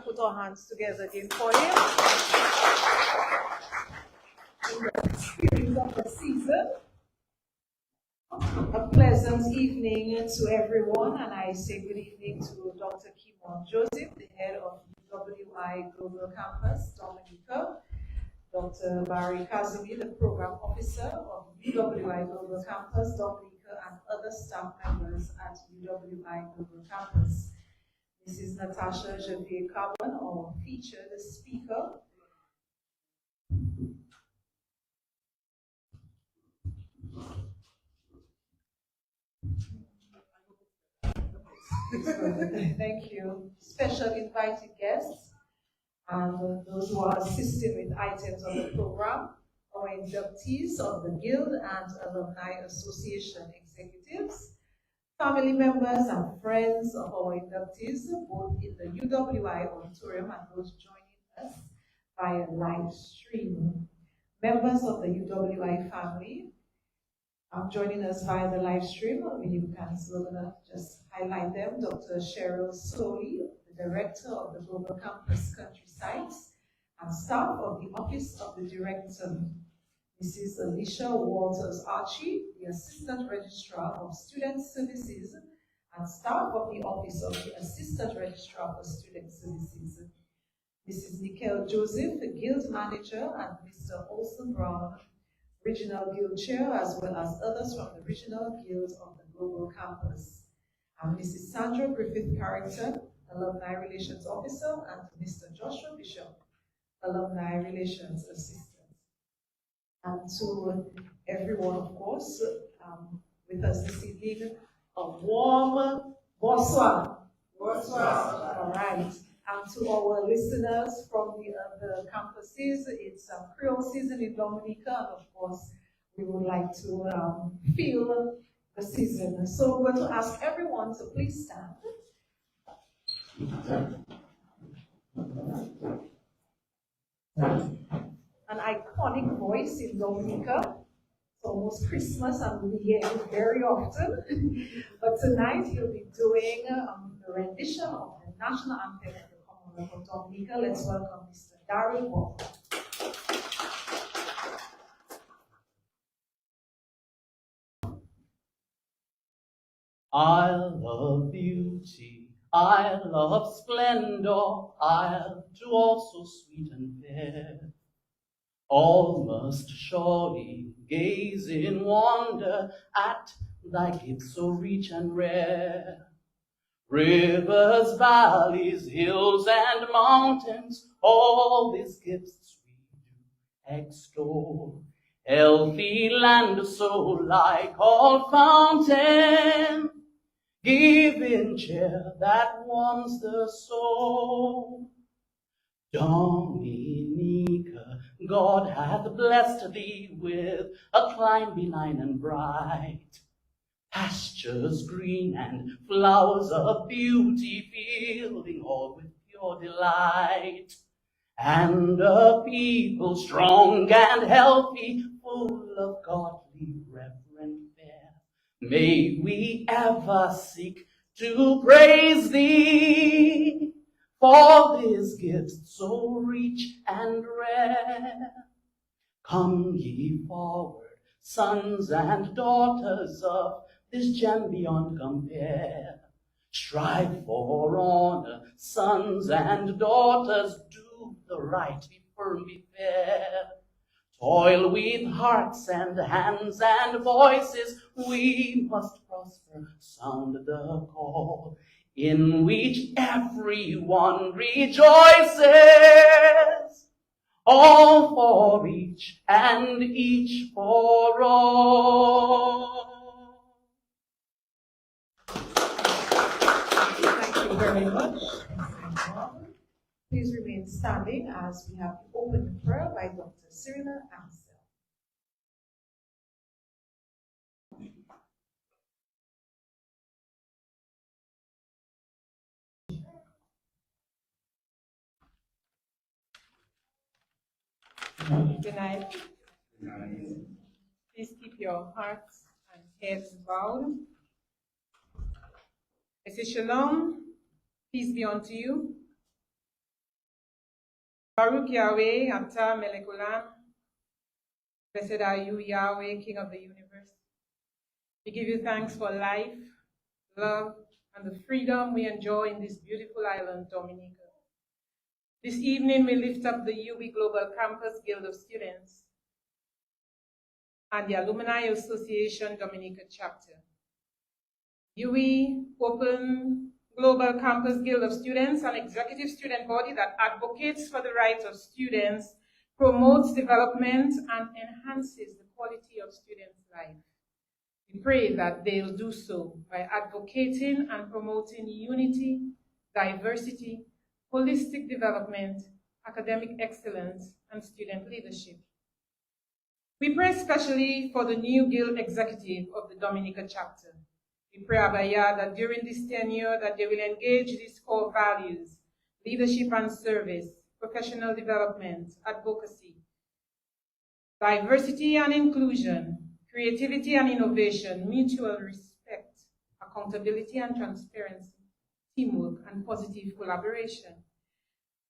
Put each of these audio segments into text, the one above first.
Put our hands together again for him. In the spirit of the season, a pleasant evening to everyone, and I say good evening to Dr. Keynote Joseph, the head of UWI Global Campus, Dominica, Dr. Barry Kazumi, the program officer of UWI Global Campus, Dominica, and other staff members at UWI Global Campus. This is Natasha Javier Carbon, our featured speaker. Thank you. Special invited guests and those who are assisting with items of the program, our inductees of the Guild and Alumni Association executives, family members and friends of our inductees, both in the UWI auditorium and those joining us via live stream. Members of the UWI family joining us via the live stream. We're going to just highlight them. Dr. Cheryl Soley, the Director of the Global Campus Country Sites, and staff of the Office of the Director. Mrs. Alicia Walters Archie, the Assistant Registrar of Student Services, and staff of the Office of the Assistant Registrar for Student Services. Mrs. Nicole Joseph, the Guild Manager, and Mr. Olson Brown, Regional Guild Chair, as well as others from the Regional Guild of the Global Campus. And Mrs. Sandra Griffith Carrington, Alumni Relations Officer, and Mr. Joshua Bishop, Alumni Relations Assistant. And to everyone, of course, with us this evening, a warm bonsoir. Bonsoir. All right. And to our listeners from the other campuses, it's Creole season in Dominica, and of course, we would like to feel the season. So we're going to ask everyone to please stand. An iconic voice in Dominica. It's almost Christmas, and we hear it very often. But tonight he'll be doing the rendition of the national anthem of the Commonwealth of Dominica. Let's welcome Mr. Darryl Walker. I love beauty, I love splendor, I'll do all so sweet and fair. All must surely gaze in wonder at thy gifts so rich and rare. Rivers, valleys, hills, and mountains, all these gifts we do extol. Healthy land so like all fountain, giving cheer that warms the soul. Dominica, God hath blessed thee with a clime benign and bright. pastures green and flowers of beauty, filling all with pure delight. And a people strong and healthy, full of godly reverent fear. May we ever seek to praise thee for this gift so rich and rare. Come ye forward, sons and daughters of this gem beyond compare. Strive for honor, sons and daughters, do the right, be firm, be fair. Toil with hearts and hands and voices, we must prosper, sound the call, in which everyone rejoices, all for each and each for all. Thank you very much. Please remain standing as we have the opening prayer by Dr. Cyrilla Ansel. Good night. Please keep your hearts and heads bowed. I say shalom, peace be unto you. Baruch Yahweh, Ata Melech Olam. Blessed are you, Yahweh, King of the universe. We give you thanks for life, love, and the freedom we enjoy in this beautiful island, Dominica. This evening, we lift up the UWI Global Campus Guild of Students and the Alumni Association Dominica chapter. UWI Open Global Campus Guild of Students, an executive student body that advocates for the rights of students, promotes development, and enhances the quality of students' life. We pray that they'll do so by advocating and promoting unity, diversity, holistic development, academic excellence, and student leadership. We pray especially for the new Guild executive of the Dominica chapter. We pray, Abaya, that during this tenure that they will engage these core values, leadership and service, professional development, advocacy, diversity and inclusion, creativity and innovation, mutual respect, accountability and transparency, teamwork, and positive collaboration.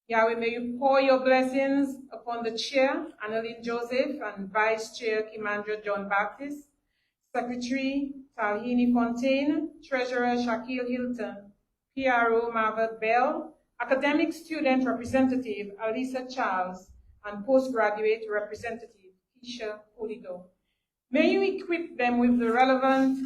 Yahweh, may you pour your blessings upon the chair, Annalyn Joseph, and Vice Chair, Kimandra John Baptist, Secretary, Talhini Fontaine, Treasurer, Shaquille Hilton, PRO, Marva Bell, Academic Student Representative, Alisa Charles, and Postgraduate Representative, Keisha Pulido. May you equip them with the relevant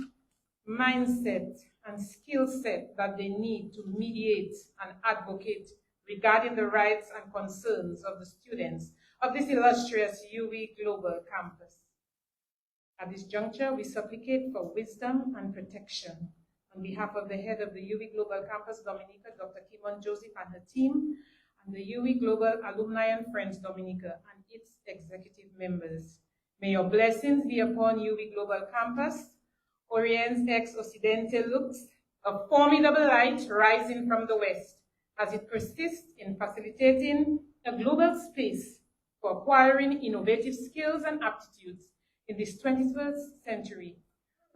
mindset and skill set that they need to mediate and advocate regarding the rights and concerns of the students of this illustrious UWI Global Campus. At this juncture, we supplicate for wisdom and protection on behalf of the head of the UWI Global Campus Dominica, Dr. Kimon Joseph and her team, and the UWI Global Alumni and Friends Dominica and its executive members. May your blessings be upon UWI Global Campus. Oriens ex Occidente looks, a formidable light rising from the west as it persists in facilitating a global space for acquiring innovative skills and aptitudes in this 21st century,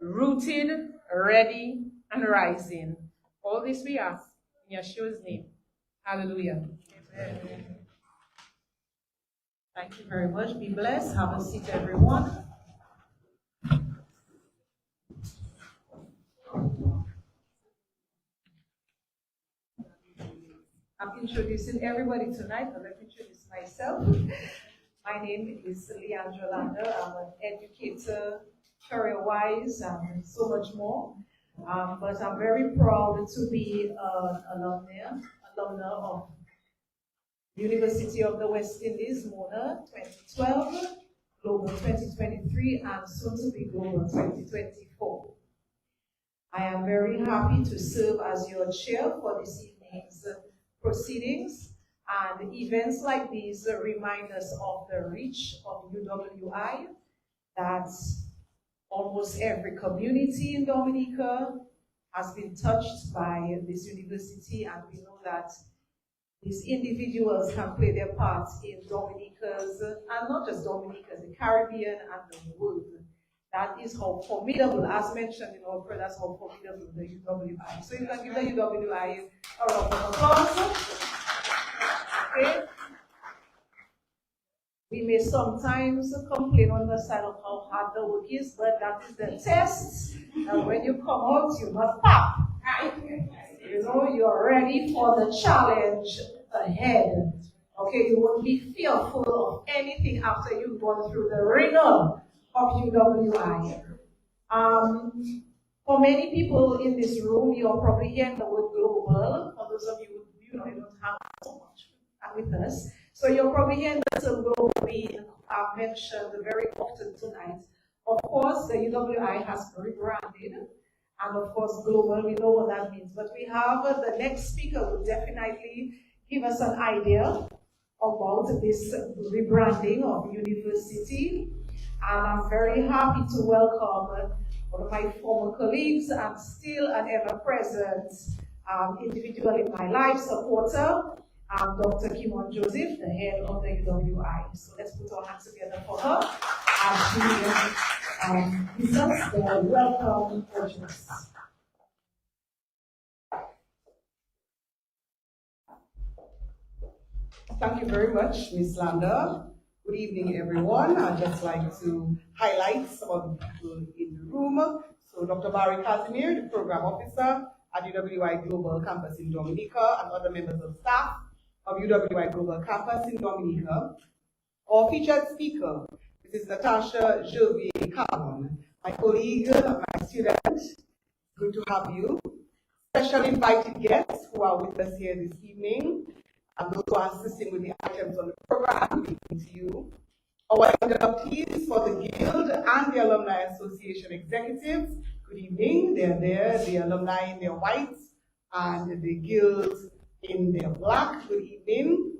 rooted, ready, and rising. All this we ask in Yeshua's name. Hallelujah. Amen. Thank you very much. Be blessed. Have a seat, everyone. I'm introducing everybody tonight, but let me introduce myself. My name is Leandra Lander. I'm an educator, career-wise, and so much more. But I'm very proud to be an alumna of University of the West Indies, Mona 2012, Global 2023, and soon to be Global 2024. I am very happy to serve as your chair for this evening's proceedings, and events like these remind us of the reach of UWI, that almost every community in Dominica has been touched by this university, and we know that these individuals can play their part in Dominica's, and not just Dominica's, the Caribbean and the world. That is how formidable, as mentioned in our prayer, that's how formidable the UWI. So you can give the UWI a round of applause. Okay. We may sometimes complain on the side of how hard the work is, but that is the test. And when you come out, you must pop. You know, you're ready for the challenge ahead. Okay, you won't be fearful of anything after you've gone through the ringer of UWI. For many people in this room, you're probably hearing the word global. For those of you, you don't have so much with us. So you're probably hearing the term global being mentioned very often tonight. Of course, the UWI has rebranded, and of course, global, we know what that means. But we have the next speaker will definitely give us an idea about this rebranding of university. And I'm very happy to welcome one of my former colleagues and still an ever-present individual in my life, supporter, Dr. Kimon Joseph, the head of the UWI. So let's put our hands together for her as she gives us the welcome address. Thank you very much, Ms. Landa. Good evening, everyone. I'd just like to highlight some of the people in the room. So Dr. Barry Casimir, the Program Officer at UWI Global Campus in Dominica, and other members of staff of UWI Global Campus in Dominica. Our featured speaker, Mrs. Natasha Jovier-Carmon, my colleague, my student. Good to have you. Special invited guests who are with us here this evening, and those who are assisting with the items on the program, good evening to you. Our inductees for the Guild and the Alumni Association executives, good evening. They're there, the alumni in their whites and the Guild in their black, good evening.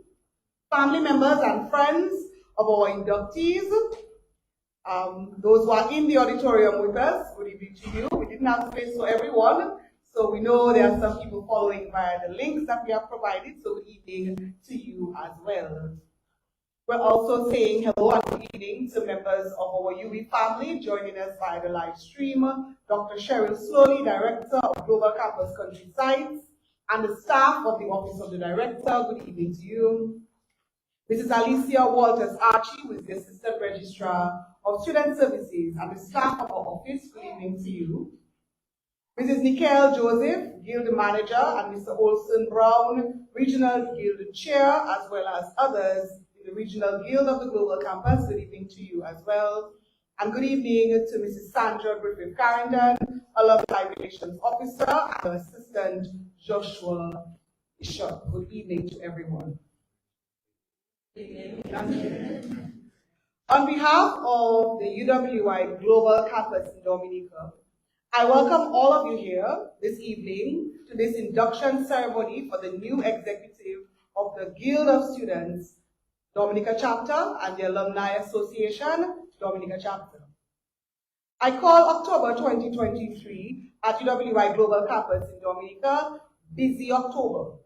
Family members and friends of our inductees, those who are in the auditorium with us, good evening to you. We didn't have space for everyone, so we know there are some people following via the links that we have provided, so good evening to you as well. We're also saying hello and good evening to members of our UWI family joining us via the live stream, Dr. Cheryl Slowly, Director of Global Campus Country Sites, and the staff of the Office of the Director, good evening to you. Mrs. Alicia Walters Archie, who is the Assistant Registrar of Student Services, and the staff of our office, good evening to you. Mrs. Nicole Joseph, Guild Manager, and Mr. Olson Brown, Regional Guild Chair, as well as others in the Regional Guild of the Global Campus, good evening to you as well. And good evening to Mrs. Sandra Griffith Carrington, Alumni Relations Officer, and her Assistant Joshua Bishop. Good evening to everyone. Thank you. On behalf of the UWI Global Campus in Dominica, I welcome all of you here this evening to this induction ceremony for the new executive of the Guild of Students, Dominica Chapter, and the Alumni Association, Dominica Chapter. I call October 2023 at UWI Global Campus in Dominica Busy October.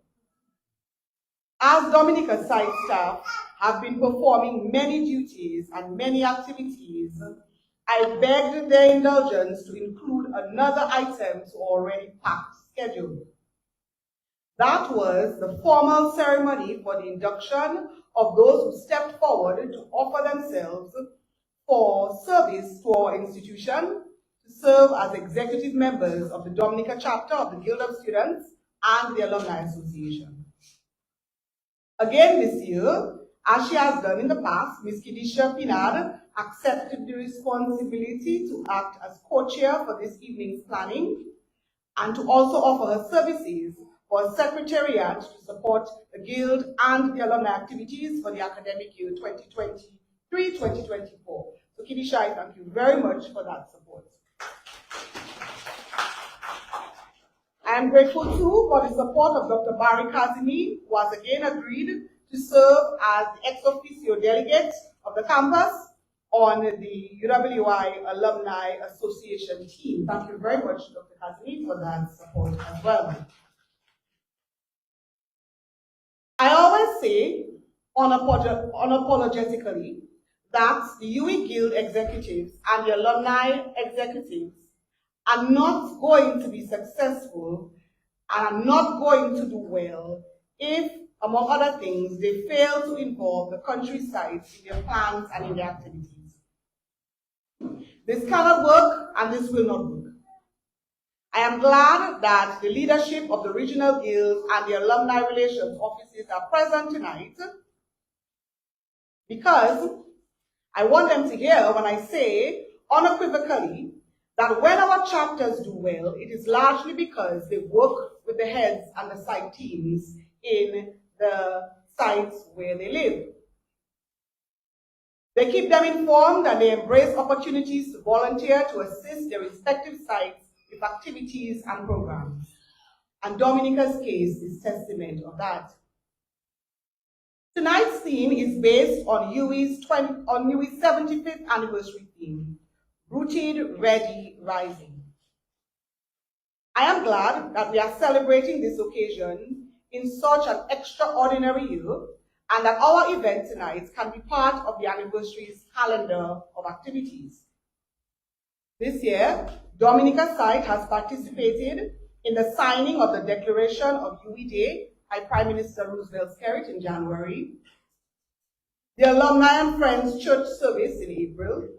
As Dominica site staff have been performing many duties and many activities, I begged their indulgence to include another item to already packed schedule. That was the formal ceremony for the induction of those who stepped forward to offer themselves for service to our institution, to serve as executive members of the Dominica chapter of the Guild of Students and the Alumni Association. Again this year, as she has done in the past, Ms. Kidisha Pinard accepted the responsibility to act as co-chair for this evening's planning and to also offer her services for a secretariat to support the Guild and the alumni activities for the academic year 2023-2024. So Kidisha, I thank you very much for that support. I am grateful too for the support of Dr. Barry Kazimi, who has again agreed to serve as the ex officio delegate of the campus on the UWI Alumni Association team. Thank you very much, Dr. Kazmi, for that support as well. I always say, unapologetically, that the UWI Guild executives and the alumni executives are not going to be successful and are not going to do well if, among other things, they fail to involve the countryside in their plans and in their activities. This cannot work, and this will not work. I am glad that the leadership of the regional guilds and the alumni relations offices are present tonight, because I want them to hear when I say unequivocally that when our chapters do well, it is largely because they work with the heads and the site teams in the sites where they live. They keep them informed and they embrace opportunities to volunteer to assist their respective sites with activities and programs. And Dominica's case is testament of that. Tonight's theme is based on UWI's 75th anniversary theme, Rooted, Ready, Rising. I am glad that we are celebrating this occasion in such an extraordinary year, and that our event tonight can be part of the anniversary's calendar of activities. This year, Dominica's site has participated in the signing of the Declaration of UWI Day by Prime Minister Roosevelt Skerrit in January, the Alumni and Friends Church Service in April,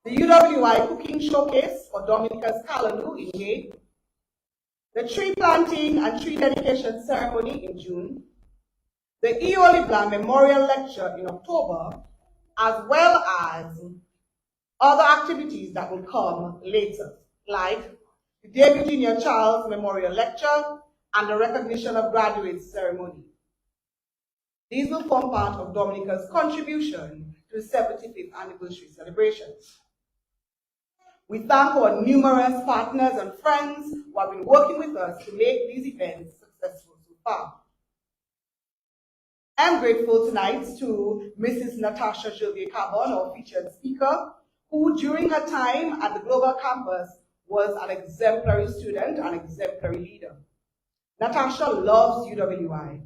the UWI Cooking Showcase for Dominica's Calendar in May, the tree planting and tree dedication ceremony in June, the Eoli Blanc Memorial Lecture in October, as well as other activities that will come later, like the David Junior Charles Memorial Lecture and the Recognition of Graduates ceremony. These will form part of Dominica's contribution to the 75th anniversary celebrations. We thank our numerous partners and friends who have been working with us to make these events successful so far. I'm grateful tonight to Mrs. Natasha Gillier-Carbon, our featured speaker, who during her time at the Global Campus was an exemplary student and exemplary leader. Natasha loves UWI,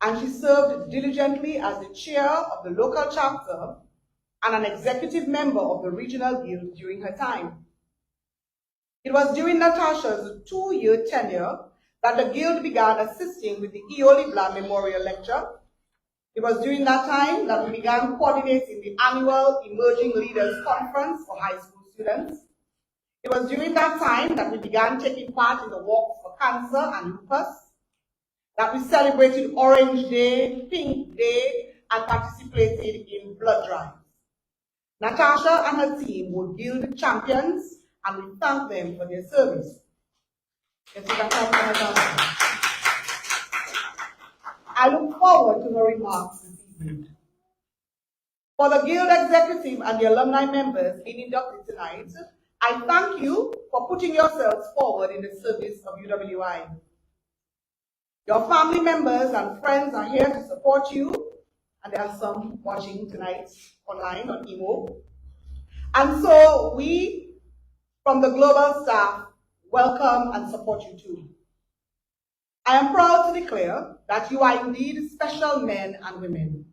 and she served diligently as the chair of the local chapter and an executive member of the regional guild during her time. It was during Natasha's 2-year tenure that the guild began assisting with the Eoli Blanc Memorial Lecture. It was during that time that we began coordinating the annual Emerging Leaders Conference for high school students. It was during that time that we began taking part in the Walks for Cancer and Lupus, that we celebrated Orange Day, Pink Day, and participated in blood drives. Natasha and her team were guild champions, and we thank them for their service. Yes, you can clap for Natasha. I look forward to her remarks this evening. For the Guild Executive and the alumni members being inducted tonight, I thank you for putting yourselves forward in the service of UWI. Your family members and friends are here to support you, and there are some watching tonight online on Emo. And so we, from the global staff, welcome and support you too. I am proud to declare that you are indeed special men and women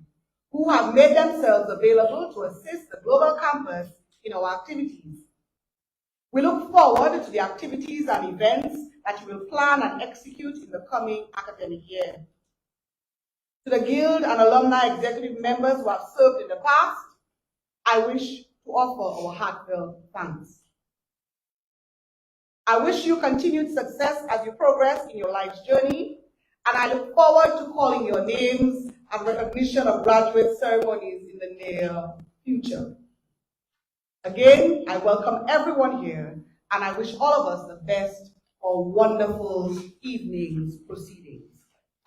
who have made themselves available to assist the global campus in our activities. We look forward to the activities and events that you will plan and execute in the coming academic year. To the Guild and alumni executive members who have served in the past, I wish to offer our heartfelt thanks. I wish you continued success as you progress in your life's journey, and I look forward to calling your names and recognition of graduate ceremonies in the near future. Again, I welcome everyone here, and I wish all of us the best for wonderful evening's proceedings.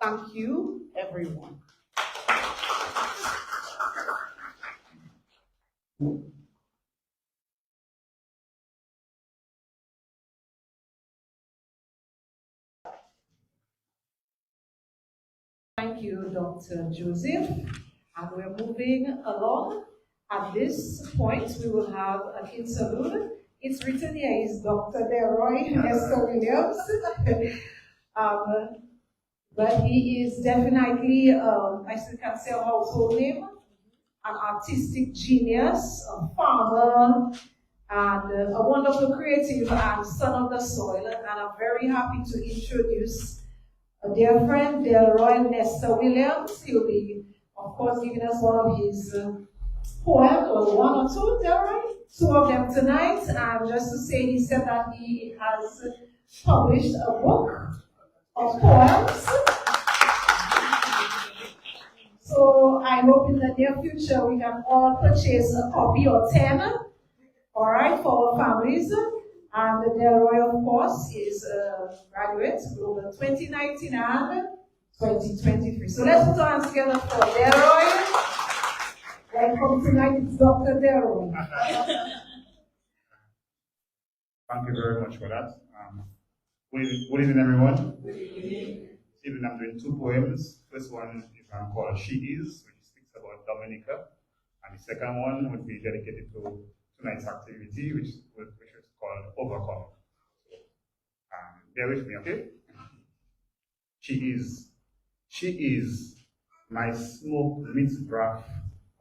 Thank you, everyone. Thank you, Dr. Joseph. And we're moving along At this point, we will have an interlude. It's written here is Dr. Leroy Nestor Williams. But he is definitely, I still can say a household name, an artistic genius, a farmer, and a wonderful creative and son of the soil. And I'm very happy to introduce a dear friend, Leroy Nestor Williams. He'll be, of course, giving us one of his poems, or one or two, Leroy? Two of them tonight. And just to say, he said that he has published a book of poems. So I hope in the near future we can all purchase a copy or 10, all right, for our families. And Leroy, of course, is a graduate over 2019 and 2023. So let's put our hands together for Leroy. Welcome tonight, it's Dr. Leroy. Thank you very much for that. Good evening, everyone. Good evening. This evening I'm doing two poems. First one is called She Is, which speaks about Dominica. And the second one would be dedicated to tonight's activity, which is called Overcome. Bear with me, okay? She is my smoked meat broth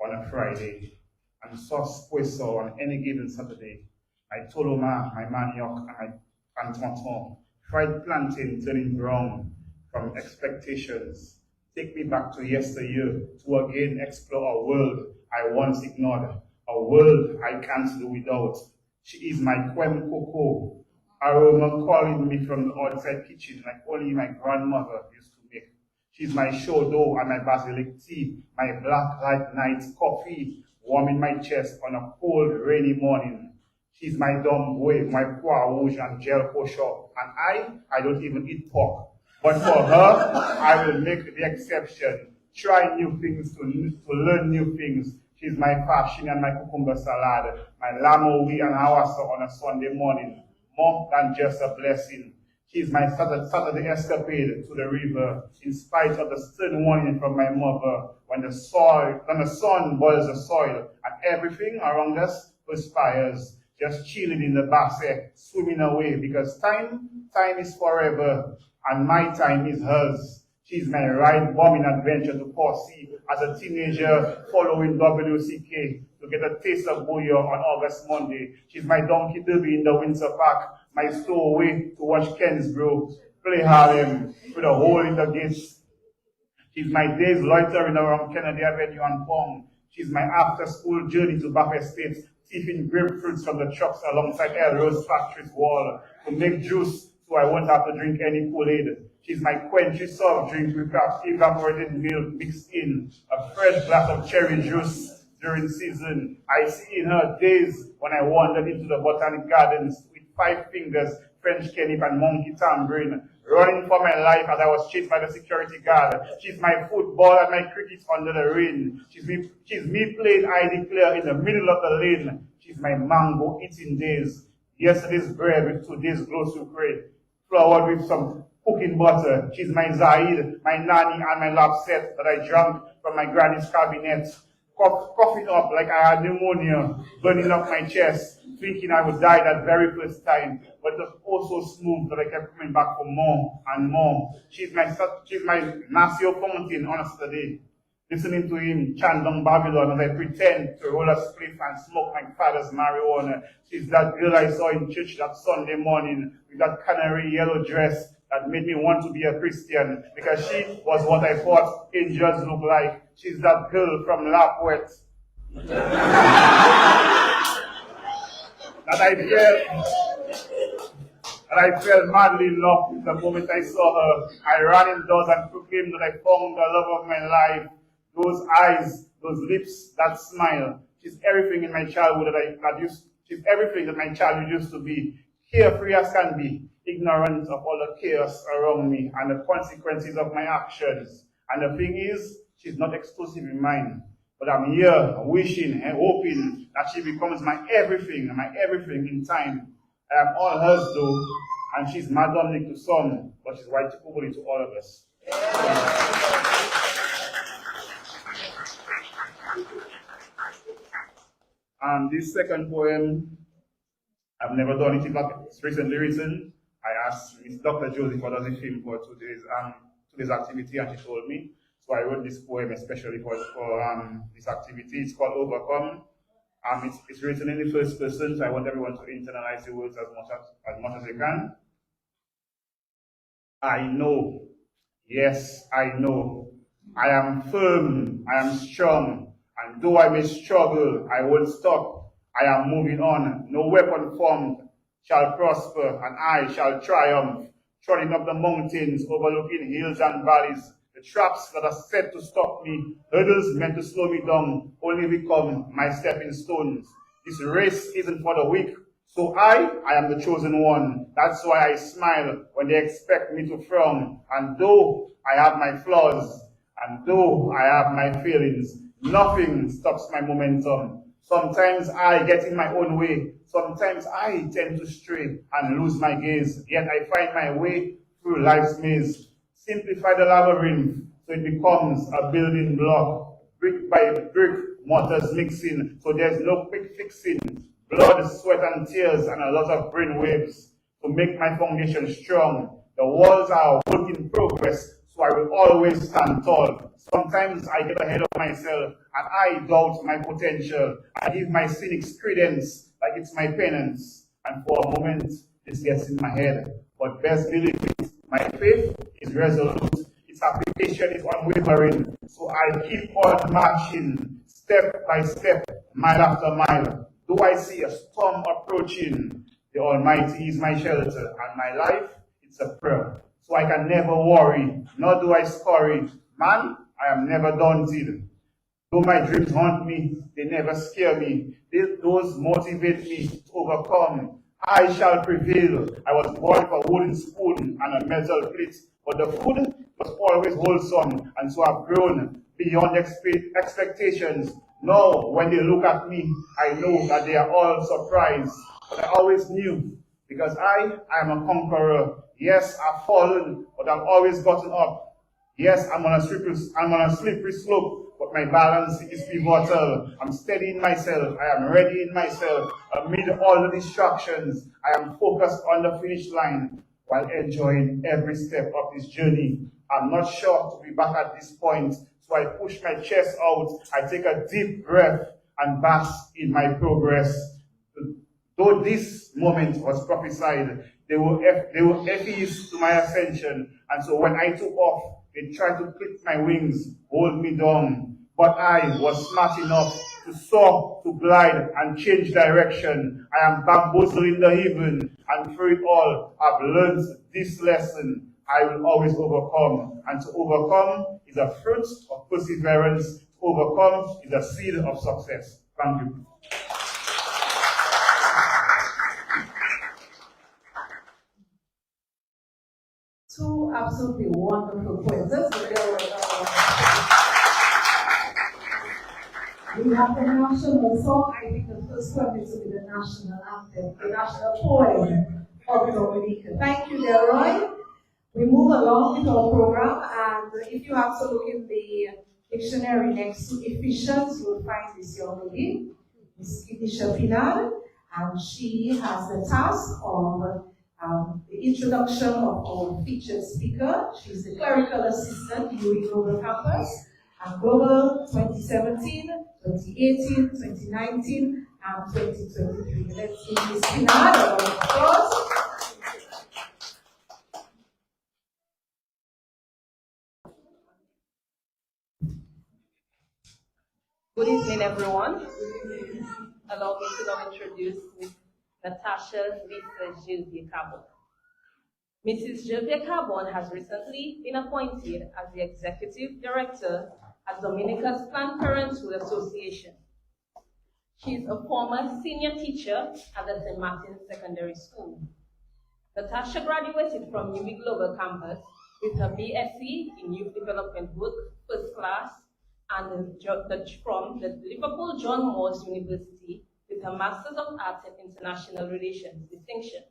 on a Friday, and sauce poisson on any given Saturday. My toloma, my manioc, and my pantonton, fried plantain turning brown from expectations. Take me back to yesteryear to again explore a world I once ignored, a world I can't do without. She is my quem coco, aroma calling me from the outside kitchen like only my grandmother used to make. She's my show dough and my basilic tea, my black light night coffee, warming my chest on a cold, rainy morning. She's my dumb boy, my pois rouge and gel kosher, and I don't even eat pork. But for her, I will make the exception. Try new things to learn new things. She's my fashion and my cucumber salad, my lamoui and hawassa on a Sunday morning. More than just a blessing. She's my Saturday escapade to the river, in spite of the stern warning from my mother, when the sun boils the soil and everything around us perspires. Just chilling in the basse, swimming away, because time is forever, and my time is hers. She's my ride-bombing adventure to Corsi as a teenager following WCK to get a taste of bouillon on August Monday. She's my donkey derby in the Windsor Park, my stowaway to watch Kensbro play Harlem with a hole in the gates. She's my days loitering around Kennedy Avenue and Pong. She's my after-school journey to Bath Estates, thieving grapefruits from the trucks alongside El Rose Factory's wall to make juice so I won't have to drink any Kool-Aid. She's my quenchy soft drink with evaporated milk mixed in, a fresh glass of cherry juice during season. I see in her days when I wandered into the botanic gardens with 5 fingers, French Kenny and monkey tambourine, running for my life as I was chased by the security guard. She's my football and my cricket under the rain. She's me playing I Declare in the middle of the lane. She's my mango eating days. Yesterday's bread with today's grocery crate, floured with some cooking butter. She's my Zaid, my nanny, and my lapset that I drank from my granny's cabinet, coughing up like I had pneumonia, burning up my chest, thinking I would die that very first time. But it was also smooth that I kept coming back for more and more. She's my Nasio Fountain on a Saturday, listening to him chant down Babylon as I pretend to roll a spliff and smoke my father's marijuana. She's that girl I saw in church that Sunday morning with that canary yellow dress that made me want to be a Christian, because she was what I thought angels look like. She's that girl from Lapwet that I fell madly in love with the moment I saw her. I ran indoors and proclaimed that I found the love of my life. Those eyes, those lips, that smile. She's everything in my childhood she's everything that my childhood used to be. Carefree as can be, ignorant of all the chaos around me and the consequences of my actions. And the thing is, she's not exclusively mine. But I'm here wishing and hoping that she becomes my everything in time. I am all hers though, and she's Madame Nick to some, but she's White Chikubuli to all of us. This second poem, I've never done it. In fact, it's recently written. I asked Miss Dr. Joseph what does it feel for today's activity, and she told me. So I wrote this poem especially for this activity. It's called Overcome. It's written in the first person, so I want everyone to internalize the words as much as they can. I know, yes, I know. I am firm, I am strong, and though I may struggle, I won't stop. I am moving on. No weapon formed shall prosper, and I shall triumph, trotting up the mountains, overlooking hills and valleys. The traps that are set to stop me, hurdles meant to slow me down, only become my stepping stones. This race isn't for the weak, so I am the chosen one. That's why I smile when they expect me to frown. And though I have my flaws, and though I have my feelings, nothing stops my momentum. Sometimes I get in my own way. Sometimes I tend to stray and lose my gaze. Yet I find my way through life's maze. Simplify the labyrinth so it becomes a building block. Brick by brick, mortars mixing, so there's no quick fixing. Blood, sweat, and tears, and a lot of brain waves to make my foundation strong. The walls are a work in progress, so I will always stand tall. Sometimes I get ahead of myself, and I doubt my potential. I give my cynics credence like it's my penance. And for a moment, this gets in my head. But best believe it, my faith is resolute. Its application is unwavering. So I keep on marching, step by step, mile after mile. Though I see a storm approaching, the Almighty is my shelter, and my life, it's a prayer. So I can never worry, nor do I scurry. Man, I am never daunted. Though my dreams haunt me, they never scare me. Those motivate me to overcome. I shall prevail. I was born with a wooden spoon and a metal plate, but the food was always wholesome, and so I've grown beyond expectations. Now, when they look at me, I know that they are all surprised. But I always knew, because I am a conqueror. Yes, I've fallen, but I've always gotten up. Yes, I'm on a slippery slope, but my balance is pivotal. I'm steady in myself. I am ready in myself. Amid all the distractions, I am focused on the finish line while enjoying every step of this journey. I'm not sure to be back at this point. So I push my chest out, I take a deep breath and bask in my progress. Though this moment was prophesied, they were effies to my ascension. And so when I took off, they tried to clip my wings, hold me down. But I was smart enough to soar, to glide, and change direction. I am bamboozled in the heaven, and through it all, I've learned this lesson. I will always overcome. And to overcome is a fruit of perseverance. To overcome is a seed of success. Thank you. Two absolutely wonderful poems. We have the national song. I think the first one is to be the national anthem, the national poem of Dominica. Thank you, Leroy. We move along with our program, and if you have to look in the dictionary next to efficient, you will find this young lady, Ms. Idisha Pinal, and she has the task of the introduction of our featured speaker. She's the clerical assistant, UWI Global Campus, and Global 2017, 2018, 2019, and 2023. Let's give Ms. Pinal a round of applause. Good evening, everyone. Allow me to now introduce Ms. Natasha Lisa Gilbert Carbon. Mrs. Gilbert Carbon has recently been appointed as the Executive Director at Dominica's Planned Parenthood Association. She is a former senior teacher at the St. Martin's Secondary School. Natasha graduated from UWI Global Campus with her BSc in Youth Development Work, First Class, and from the Liverpool John Moores University with her Masters of Arts in International Relations distinction.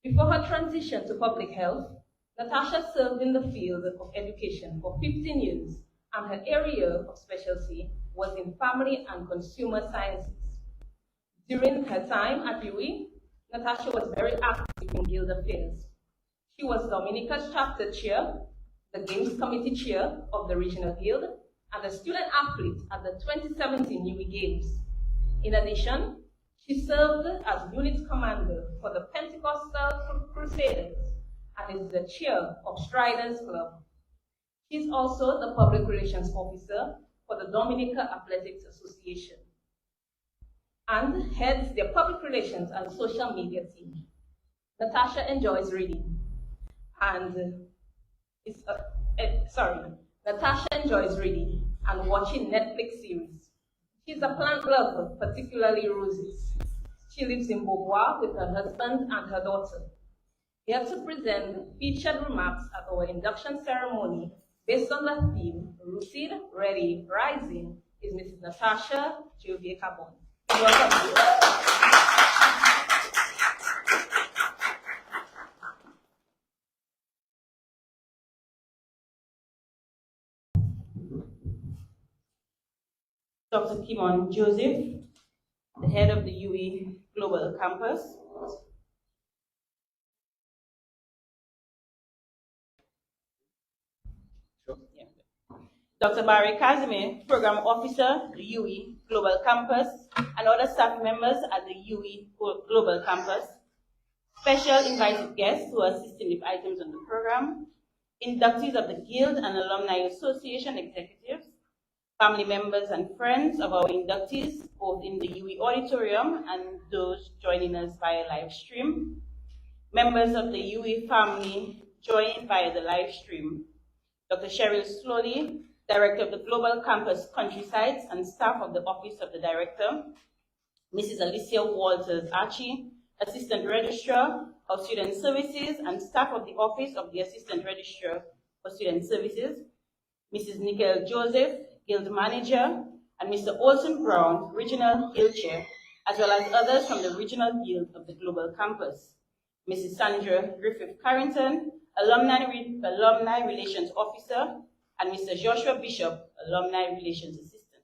Before her transition to public health, Natasha served in the field of education for 15 years, and her area of specialty was in family and consumer sciences. During her time at UWI, Natasha was very active in Guild affairs. She was Dominica's chapter chair, the Games Committee chair of the Regional Guild, and a student athlete at the 2017 UWI Games. In addition, she served as unit commander for the Pentecostal Crusaders and is the chair of Striders Club. She is also the public relations officer for the Dominica Athletics Association and heads their public relations and social media team. Natasha enjoys reading and Natasha enjoys reading and watching Netflix series. She's a plant lover, particularly roses. She lives in Beauvoir with her husband and her daughter. Here to present featured remarks at our induction ceremony based on the theme, Rooted, Ready, Rising, is Mrs. Natasha Carbon. Welcome. Dr. Kimon Joseph, the head of the UWI Global Campus. Dr. Barry Casimir, Program Officer, the UWI Global Campus, and other staff members at the UWI Global Campus. Special invited guests who are assisting with items on the program. Inductees of the Guild and Alumni Association executives. Family members and friends of our inductees, both in the UWI auditorium and those joining us via live stream. Members of the UWI family joined via the live stream. Dr. Cheryl Slowly, Director of the Global Campus Countrysides and staff of the Office of the Director. Mrs. Alicia Walters Archie, Assistant Registrar of Student Services and staff of the Office of the Assistant Registrar for Student Services. Mrs. Nicole Joseph, Guild Manager, and Mr. Olson Brown, Regional Guild Chair, as well as others from the Regional Guild of the Global Campus. Mrs. Sandra Griffith Carrington, Alumni Relations Officer, and Mr. Joshua Bishop, Alumni Relations Assistant.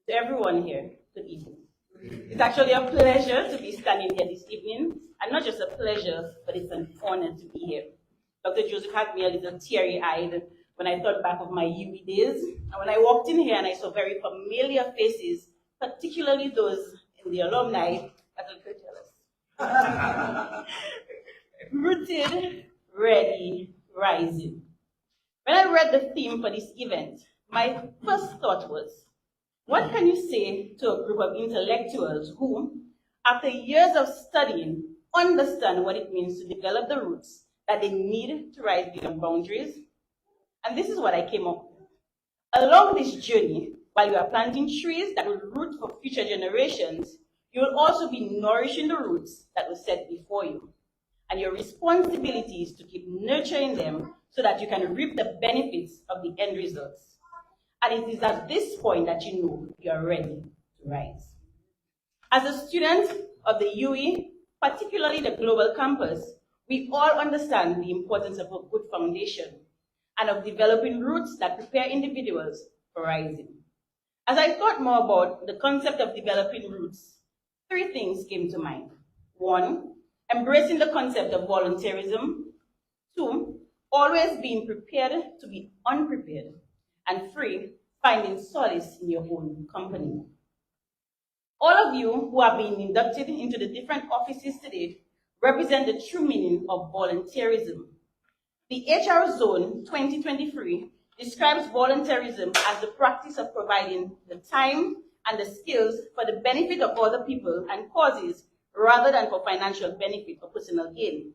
To everyone here, good evening. It's actually a pleasure to be standing here this evening, and not just a pleasure, but it's an honor to be here. Dr. Joseph had me a little teary-eyed when I thought back of my UWI days, and when I walked in here and I saw very familiar faces, particularly those in the alumni, I got jealous. Rooted, ready, rising. When I read the theme for this event, my first thought was, what can you say to a group of intellectuals who, after years of studying, understand what it means to develop the roots that they need to rise beyond boundaries? And this is what I came up with. Along this journey, while you are planting trees that will root for future generations, you will also be nourishing the roots that were set before you. And your responsibility is to keep nurturing them so that you can reap the benefits of the end results. And it is at this point that you know you are ready to rise. As a student of the UWI, particularly the Global Campus, we all understand the importance of a good foundation and of developing roots that prepare individuals for rising. As I thought more about the concept of developing roots, three things came to mind. One, embracing the concept of volunteerism. Two, always being prepared to be unprepared. And three, finding solace in your own company. All of you who have been inducted into the different offices today represent the true meaning of volunteerism. The HR Zone 2023 describes volunteerism as the practice of providing the time and the skills for the benefit of other people and causes rather than for financial benefit or personal gain.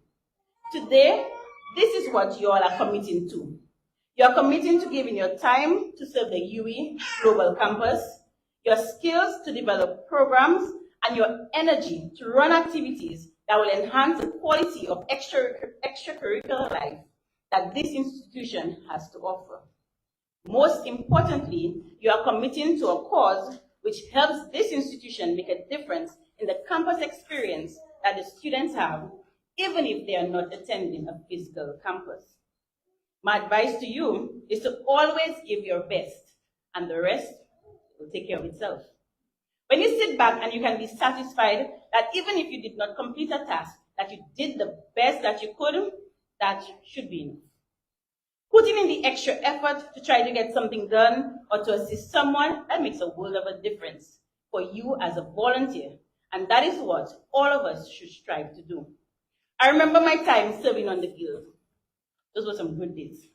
Today, this is what you all are committing to. You are committing to giving your time to serve the UWI Global Campus, your skills to develop programs, and your energy to run activities that will enhance the quality of extracurricular life that this institution has to offer. Most importantly, you are committing to a cause which helps this institution make a difference in the campus experience that the students have, even if they are not attending a physical campus. My advice to you is to always give your best, and the rest will take care of itself. When you sit back and you can be satisfied that even if you did not complete a task, that you did the best that you could, that should be enough. Putting in the extra effort to try to get something done or to assist someone, that makes a world of a difference for you as a volunteer. And that is what all of us should strive to do. I remember my time serving on the guild. Those were some good days.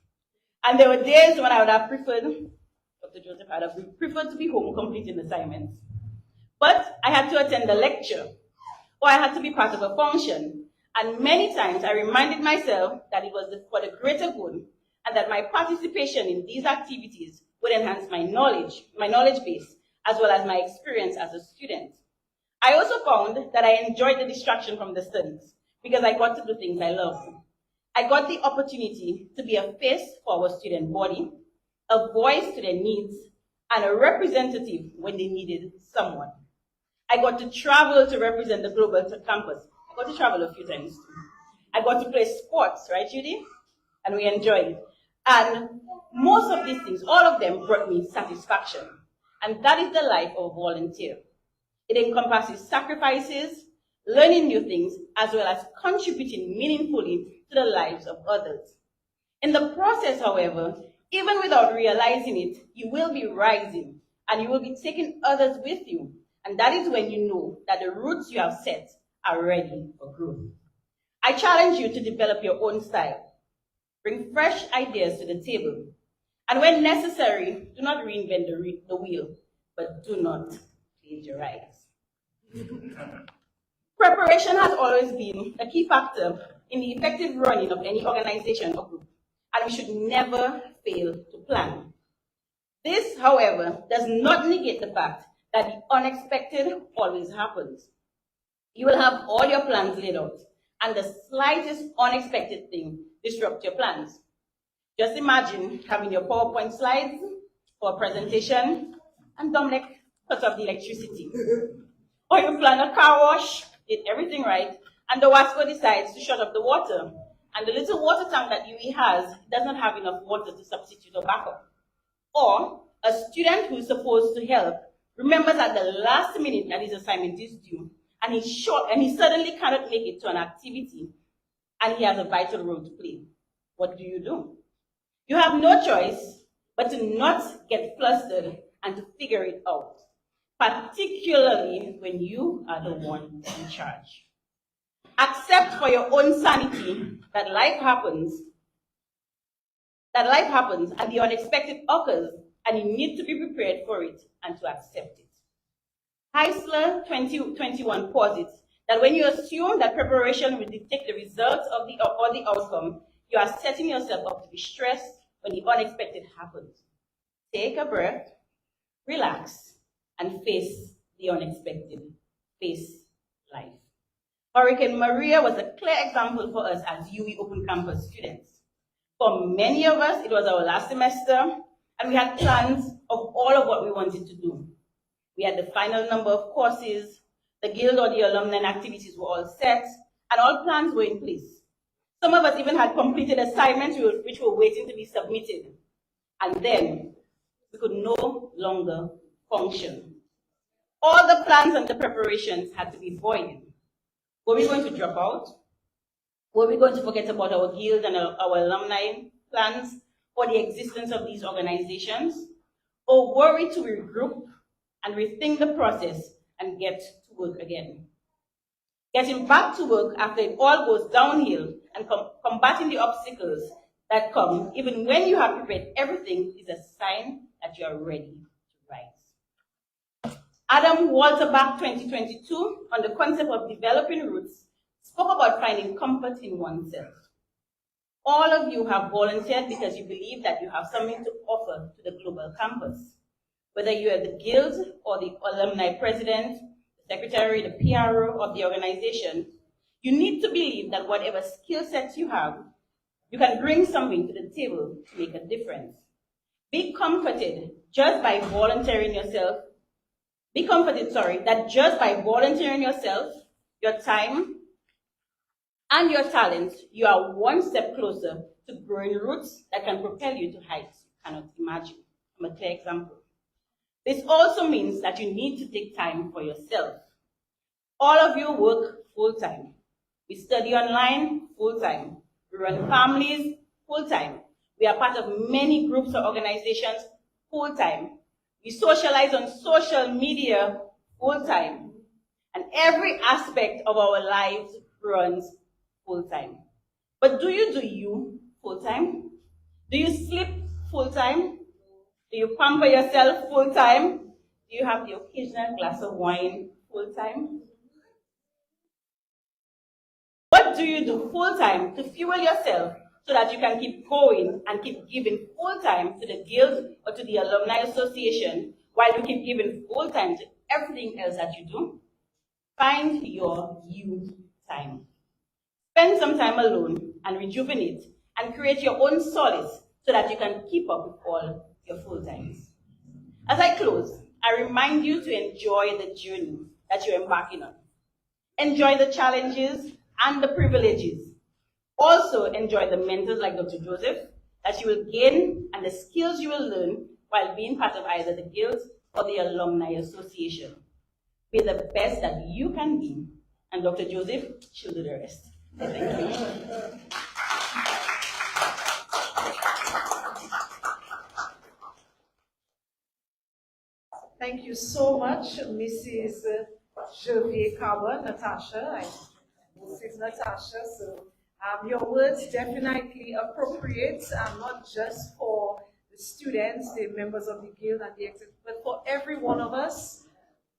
And there were days when I would have preferred, Dr. Joseph, I would have preferred to be home completing assignments. But I had to attend a lecture, or I had to be part of a function. And many times I reminded myself that it was for the greater good, and that my participation in these activities would enhance my knowledge base, as well as my experience as a student. I also found that I enjoyed the distraction from the studies, because I got to do things I love. I got the opportunity to be a face for our student body, a voice to their needs, and a representative when they needed someone. I got to travel to represent the global campus. I got to travel a few times too. I got to play sports, right, Judy? And we enjoyed it. And most of these things, all of them brought me satisfaction. And that is the life of a volunteer. It encompasses sacrifices, learning new things, as well as contributing meaningfully to the lives of others. In the process, however, even without realizing it, you will be rising and you will be taking others with you. And that is when you know that the roots you have set are ready for growth. I challenge you to develop your own style. Bring fresh ideas to the table. And when necessary, do not reinvent the wheel, but do not plagiarize. Preparation has always been a key factor in the effective running of any organization or group, and we should never fail to plan. This, however, does not negate the fact that the unexpected always happens. You will have all your plans laid out, and the slightest unexpected thing disrupt your plans. Just imagine having your PowerPoint slides for a presentation, and Dominic cuts off the electricity. Or you plan a car wash, did everything right, and the Wasco decides to shut off the water. And the little water tank that UWI has does not have enough water to substitute or backup. Or a student who is supposed to help remembers at the last minute that his assignment is due, and he suddenly cannot make it to an activity, and he has a vital role to play. What do? You have no choice but to not get flustered and to figure it out, particularly when you are the one in charge. Accept for your own sanity that life happens and the unexpected occurs, and you need to be prepared for it and to accept it. Heisler 2021 posits that when you assume that preparation will dictate the results of the outcome, you are setting yourself up to be stressed when the unexpected happens. Take a breath, relax, and face the unexpected. Face life. Hurricane Maria was a clear example for us as UWI Open Campus students. For many of us, it was our last semester, and we had plans of all of what we wanted to do. We had the final number of courses, the guild or the alumni activities were all set, and all plans were in place. Some of us even had completed assignments which were waiting to be submitted. And then we could no longer function. All the plans and the preparations had to be voided. Were we going to drop out? Were we going to forget about our guild and our alumni plans or the existence of these organizations? Or were we to regroup and rethink the process and get to work again? Getting back to work after it all goes downhill and combating the obstacles that come, even when you have prepared everything, is a sign that you are ready to rise. Adam Walterbach 2022, on the concept of developing roots, spoke about finding comfort in oneself. All of you have volunteered because you believe that you have something to offer to the global campus. Whether you are the guild or the alumni president, the secretary, the PRO of the organization, you need to believe that whatever skill sets you have, you can bring something to the table to make a difference. Be comforted just by volunteering yourself. That just by volunteering yourself, your time, and your talents, you are one step closer to growing roots that can propel you to heights you cannot imagine. I'm a clear example. This also means that you need to take time for yourself. All of you work full-time. We study online full-time. We run families full-time. We are part of many groups or organizations full-time. We socialize on social media full-time. And every aspect of our lives runs full-time. But do you full-time? Do you sleep full-time? Do you pamper yourself full-time? Do you have the occasional glass of wine full-time? What do you do full-time to fuel yourself so that you can keep going and keep giving full-time to the Guild or to the Alumni Association while you keep giving full-time to everything else that you do? Find your you time. Spend some time alone and rejuvenate and create your own solace so that you can keep up with all your full-times. As I close, I remind you to enjoy the journey that you're embarking on. Enjoy the challenges and the privileges. Also enjoy the mentors like Dr. Joseph that you will gain and the skills you will learn while being part of either the Guild or the Alumni Association. Be the best that you can be, and Dr. Joseph shall do the rest. Thank you. Thank you so much, Mrs. Gervais Carbon, Natasha. This is Natasha. So your words definitely appropriate, not just for the students, the members of the Guild and the executive, but for every one of us.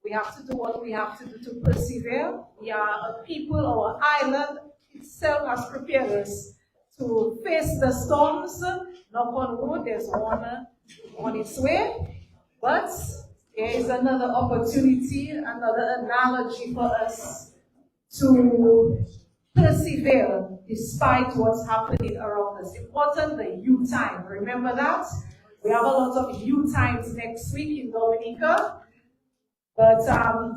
We have to do what we have to do to persevere. We are a people, our island itself has prepared us to face the storms. Knock on wood, there's one on its way. But there is another opportunity, another analogy for us to persevere despite what's happening around us. Important, the U time. Remember that? We have a lot of U times next week in Dominica. But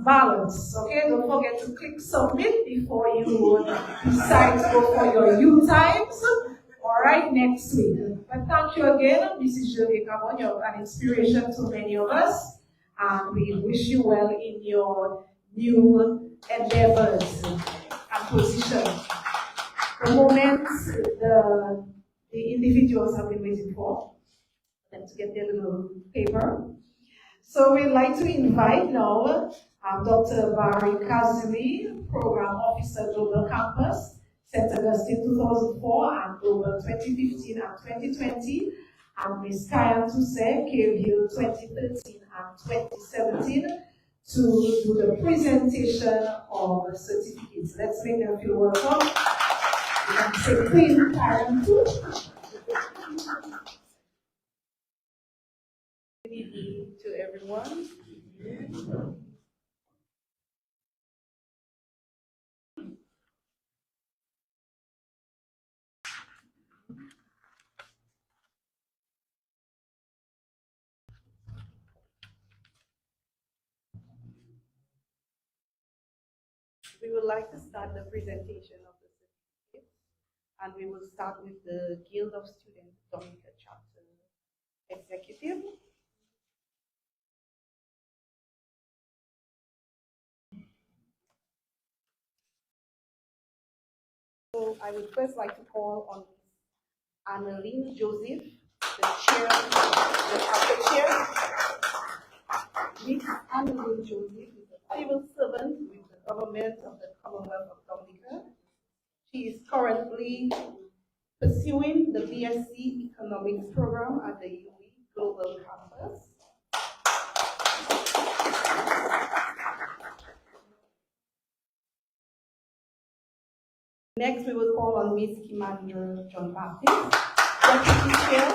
balance, okay? Don't forget to click submit before you decide to go for your U times. All right, next week. But thank you again, Mrs. Gervais Carbon. You're an inspiration to many of us. And we wish you well in your new endeavors and positions. The moment the individuals have been waiting for them to get their little paper. So we'd like to invite now Dr. Barry Kazumi, Program Officer, Global Campus, St. Augustine 2004 and Global 2015 and 2020, and Ms. Kaya Tuse, Cave Hill 2013 and 2017, to do the presentation of the certificates. Let's make them feel welcome. You can say Queen Karen too. Good evening to everyone. We would like to start the presentation of the certificates, and we will start with the Guild of Students Dominica Chapter Executive. So I would first like to call on Annaline Joseph, the chair, the chapter chair. Ms. Annaline Joseph is a civil servant with the government of the Commonwealth of Dominica. She is currently pursuing the BSc Economics program at the UWI Global Campus. Next, we will call on Ms. Kimandra John Baptist, Deputy Chair.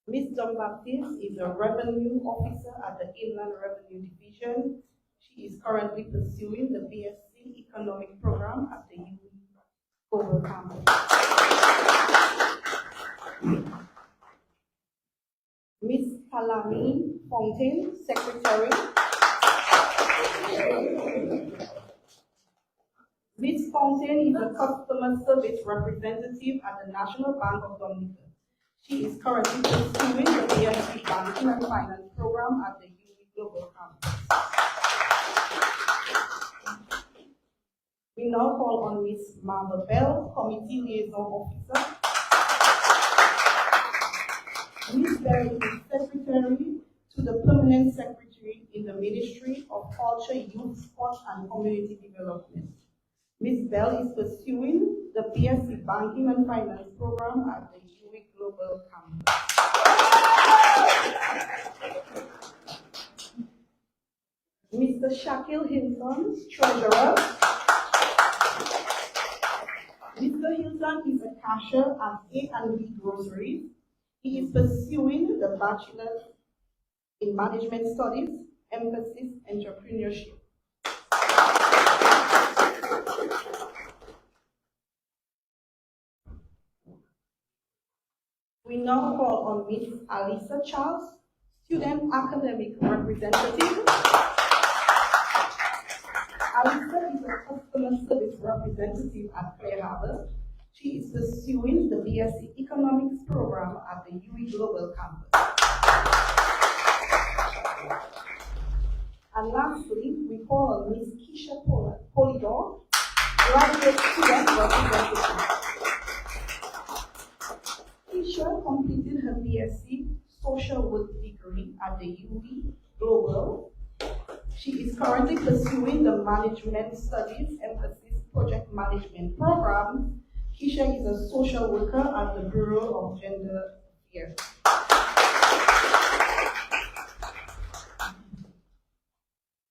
Ms. John Baptist is a revenue officer at the Inland Revenue Division. She is currently pursuing the BSc Economic program at the UWI Global Campus. Ms. Kalani Fontaine, Secretary. Ms. Fontaine is a customer service representative at the National Bank of Dominica. She is currently pursuing the BSc Banking and Finance program at the UWI Global Campus. We now call on Ms. Marva Bell, Committee Liaison Officer. Ms. Bell is Secretary to the Permanent Secretary in the Ministry of Culture, Youth, Sport and Community Development. Ms. Bell is pursuing the BSc Banking and Finance program at the UWI Global Campus. Mr. Shaquille Hilton, Treasurer. Mr. Hilton is a cashier at A&B Groceries. He is pursuing the Bachelor's in Management Studies, emphasis entrepreneurship. We now call on Ms. Alisa Charles, Student Academic Representative. Alisa is a Customer Service Representative at Clare Harbor. She is pursuing the BSc Economics program at the UWI Global Campus. And lastly, we call on Ms. Keisha Polidor, Graduate Student Representative. Keisha completed her BSc Social Work degree at the UWI Global. She is currently pursuing the Management Studies Emphasis Project Management program. Keisha is a social worker at the Bureau of Gender Affairs.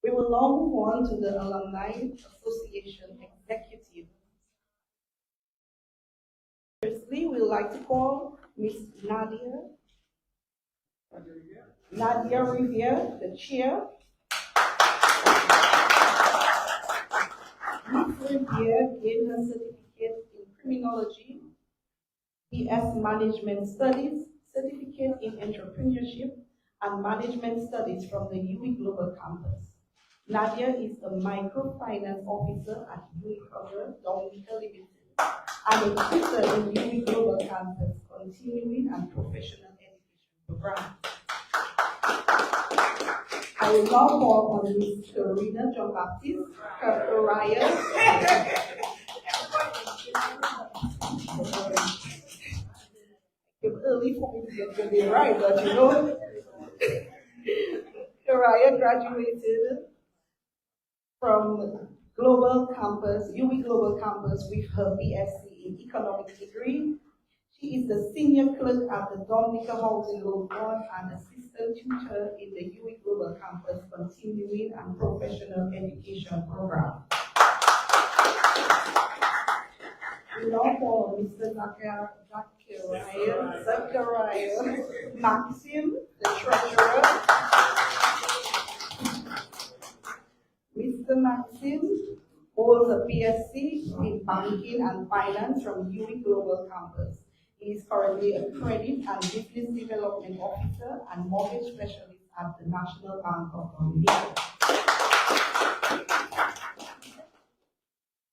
We will now move on to the Alumni Association Executive. Firstly, we would like to call Ms. Nadia Riviere, the chair. Ms. Riviere gained her certificate in criminology, BS Management Studies, certificate in entrepreneurship, and management studies from the UWI Global Campus. Nadia is a microfinance officer at UWI Dominica Limited and a tutor in UWI Global Campus continuing and professional education program. I will now call on Ms. Karina John Baptiste, Karaya. It's early for me to get your name right, but you know, Karaya graduated from Global Campus, UWI Global Campus, with her BSc in Economics degree. She is the senior clerk at the Dominica Housing Loan Board and assistant tutor in the UWI Global Campus Continuing and Professional Education Program. We now call on Mr. Zachariah Maxim, the treasurer. Mr. Maxim holds a BSc in Banking and Finance from UWI Global Campus. He is currently a Credit and Business Development Officer and Mortgage Specialist at the National Bank of Dominica.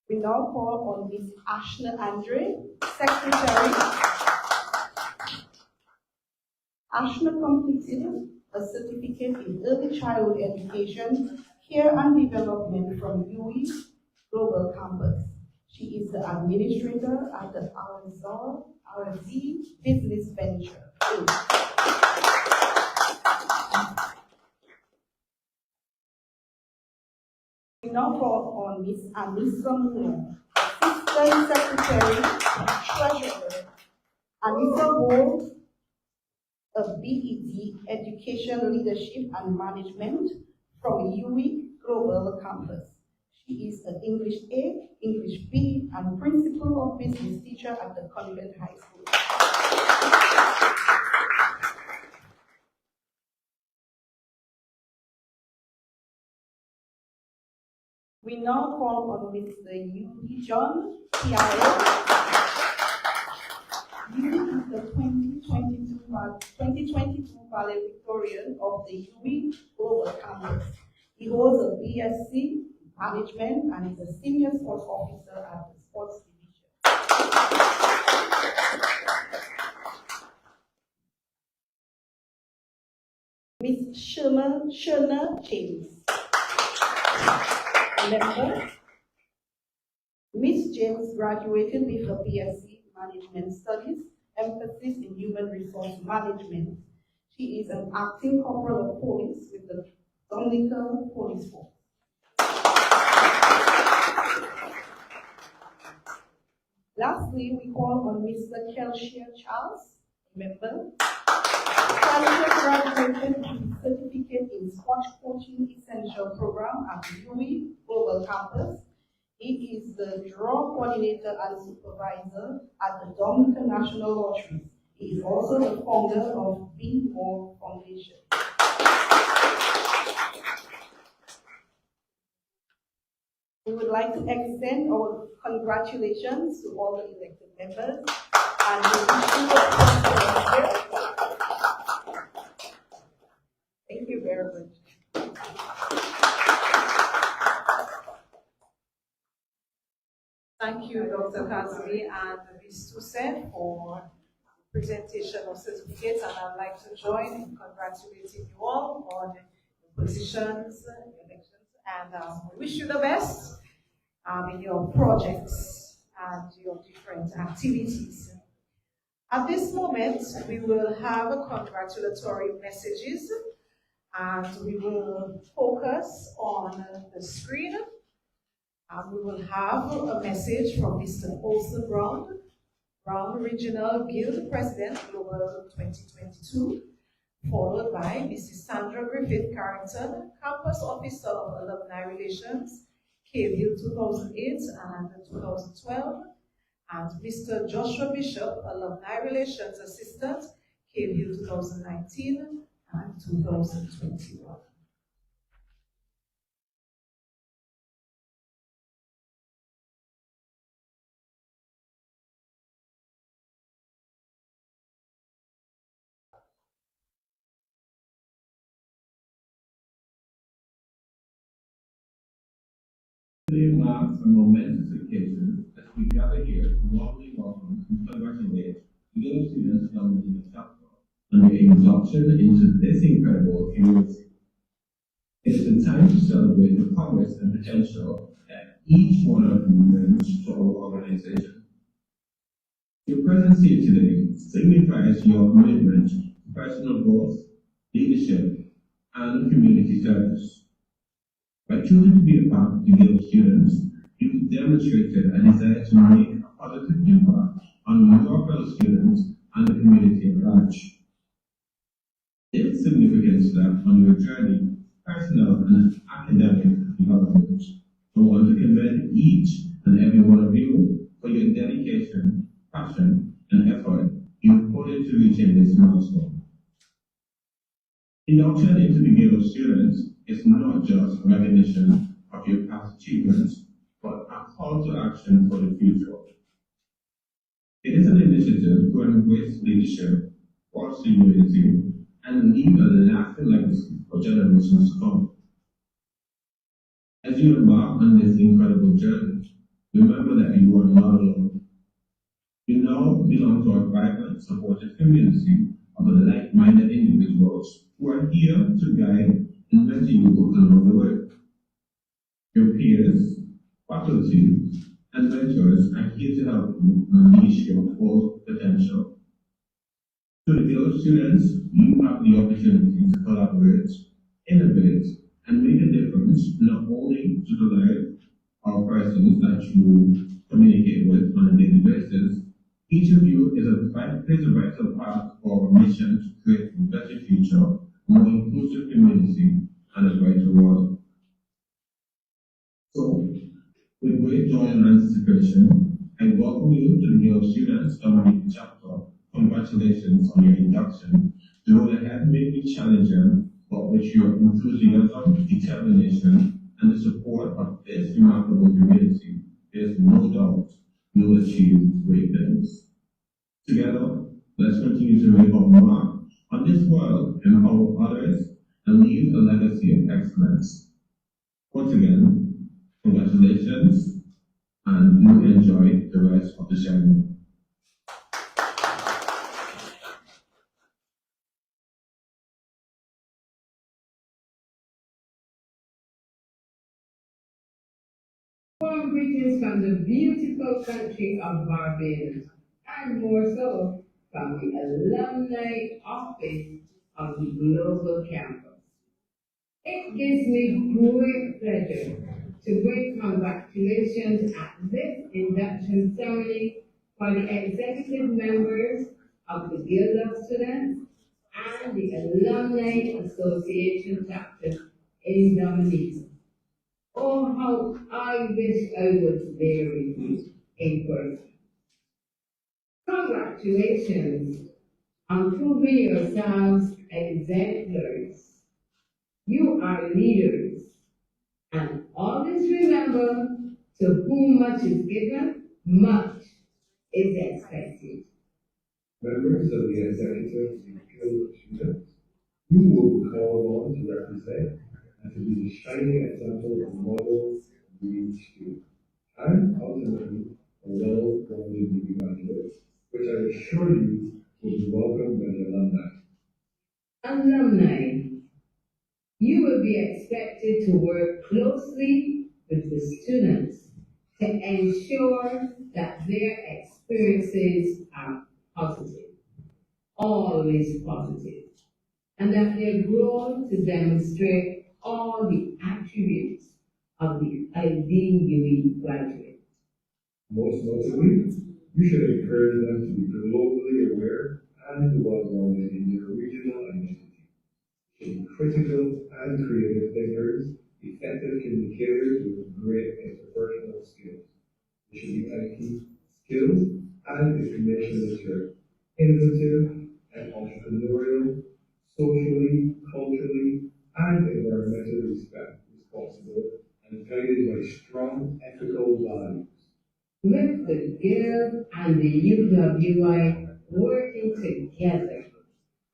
We now call on Ms. Ashna Andre, Secretary. Ashna completed a certificate in Early Childhood Education, Care and Development from UWI Global Campus. She is the administrator at the RZ Business Venture. We now call on Ms. Anissa Moore, Assistant Secretary and Treasurer. Anissa holds a BEd Education Leadership and Management from UWI Global Campus. She is an English A, English B, and Principal of Business teacher at the Convent High School. We now call on Mr. Yudi John Piaro. Yudi is the 2022 valedictorian of the UWI Global Campus. He holds a BSc Management and is a senior sports officer at the sports division. Miss Shona James. Member, Miss James graduated with her BSc Management Studies, emphasis in Human Resource Management. She is an acting corporal of police with the Dominica Police Force. Lastly, we call on Mr. Kelshia Charles, member. Kelshia graduated with certificate in Sports Coaching Essential Program at the UWI Global Campus. He is the draw coordinator and supervisor at the Dominica National Lottery. He is also the founder of Be More Foundation. We would like to extend our congratulations to all the elected members and we wish you a prosperous year. Thank you very much. Thank you, Dr. Kazumi and Ms. Toussaint for the presentation of certificates, and I'd like to join in congratulating you all on the positions, elections, and we wish you the best in your projects and your different activities. At this moment, we will have congratulatory messages, and we will focus on the screen. We will have a message from Mr. Olson Brown Regional Guild President, Global 2022, followed by Mrs. Sandra Griffith Carrington, Campus Officer of Alumni Relations, KVU 2008 and 2012, and Mr. Joshua Bishop, Alumni Relations Assistant, KVU 2019 and 2021. Today marks a momentous occasion as we gather here to warmly welcome and congratulate young students from the chapter on their induction into this incredible community. It is the time to celebrate the progress and potential that each one of you brings to our organization. Your presence here today signifies your commitment to personal growth, leadership, and community service. By choosing to be a part of the Guild of Students, you demonstrated a desire to make a positive impact on your fellow students and the community at large. This significant step on your journey, personal and academic development, I want to commend each and every one of you for your dedication, passion, and effort you put into reaching this milestone. Induction into the Guild of Students is not just recognition of your past achievements, but a call to action for the future. It is an initiative to embrace leadership, foster unity, and leave a lasting legacy for generations to come. As you embark on this incredible journey, remember that you are not alone. You now belong to a vibrant, supportive community of like-minded individuals who are here to guide and mentor you along the way. Your peers, faculty, and mentors are here to help you unleash your full potential. To the Guild of Students, you have the opportunity to collaborate, innovate, and make a difference not only to the life of persons that you communicate with on a daily basis. Each of you plays a vital part of our mission to create a better future, a more inclusive community, and a brighter world. So, with great joy and anticipation, I welcome you to the Guild of Students Dominica chapter. Congratulations on your induction. The road ahead may be challenging, but with your enthusiasm, determination, and the support of this remarkable community, there's no doubt you will achieve great things. Together, let's continue to make our mark on this world, empower others, and leave a legacy of excellence. Once again, congratulations, and do enjoy the rest of the ceremony. Some greetings from the beautiful country of Barbados, and more so from the Alumni Office of the Global Campus. It gives me great pleasure to bring congratulations at this induction ceremony for the executive members of the Guild of Students and the Alumni Association chapter in Dominica. Oh, how I wish I was there with you in person. Congratulations on proving yourselves exemplars. You are leaders, and always remember, to whom much is given, much is expected. Members of the executive guild of students, you will be called on to represent and to be the shining example of models we each do, and ultimately a well-rounded new graduate, which I assure you will be welcomed by the alumni. Alumni, you will be expected to work closely with the students to ensure that their experiences are positive, always positive, and that they grow to demonstrate all the attributes of the ideal UWI graduate. Most notably, you should encourage them to be globally aware and well-rounded in their regional identity. They should be critical and creative thinkers, effective communicators with great interpersonal skills. They should be IT skilled and information literate, innovative and entrepreneurial, socially, culturally, and environmentally responsible, and guided by strong ethical values. With the Guild and the UWI working together,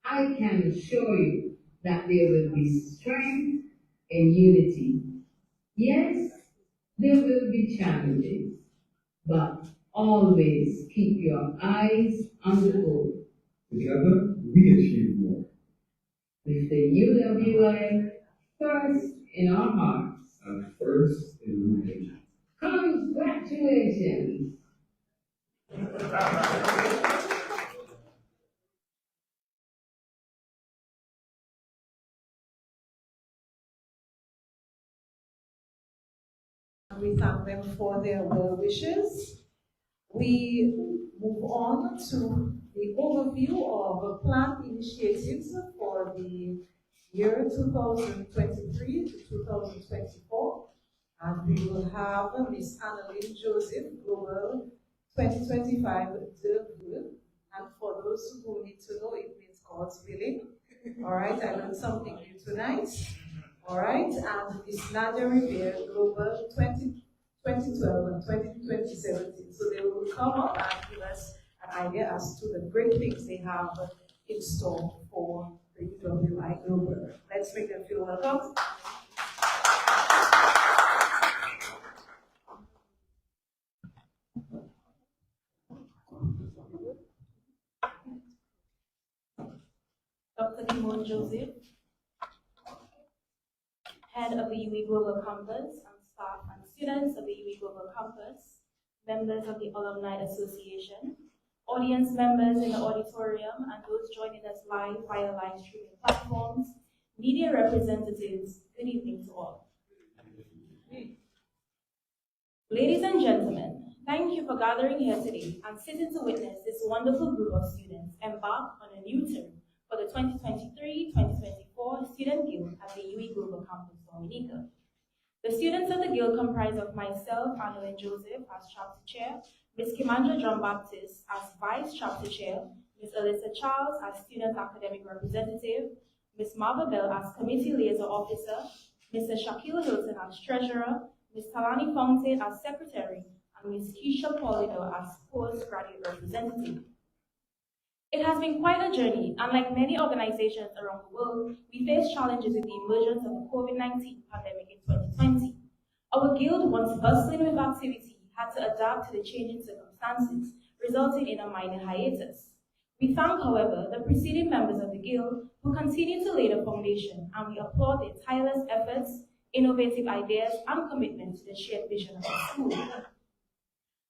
I can assure you that there will be strength and unity. Yes, there will be challenges, but always keep your eyes on the goal. Together, we achieve more. With the UWI first in our hearts. And first in religion. Congratulations! We thank them for their well wishes. We move on to the overview of planned initiatives for the year 2023 to 2024. And we will have Ms. Annalyn Joseph, Global 2025 Debut. And for those who need to know, it means God's willing. All right, I learned something new tonight. All right, and Ms. Nadia Rivera, Global 2012 and 2017. So they will come up and give us an idea as to the great things they have in store for the UWI Global. Let's make them feel welcome. Dr. Keynote Joseph, Head of the UWI Global Campus, and staff and students of the UWI Global Campus, members of the Alumni Association, audience members in the auditorium, and those joining us live via live streaming platforms, media representatives, good evening to all. Ladies and gentlemen, thank you for gathering here today and sitting to witness this wonderful group of students embark on a new term for the 2023-2024 Student Guild at the UWI Global Campus, Dominica. The students of the Guild comprise of myself, Annalyn Joseph, as Chapter Chair, Ms. Kimandra John Baptist as Vice Chapter Chair, Ms. Alyssa Charles as Student Academic Representative, Ms. Marva Bell as Committee Liaison Officer, Mr. Shaquille Hilton as Treasurer, Ms. Talani Fonte as Secretary, and Ms. Keisha Polido as Postgraduate Representative. It has been quite a journey, and like many organizations around the world, we face challenges with the emergence of the COVID-19 pandemic in 2020. Our guild, once bustling with activity, had to adapt to the changing circumstances, resulting in a minor hiatus. We thank, however, the preceding members of the guild who continue to lay the foundation, and we applaud their tireless efforts innovative ideas, and commitment to the shared vision of the school.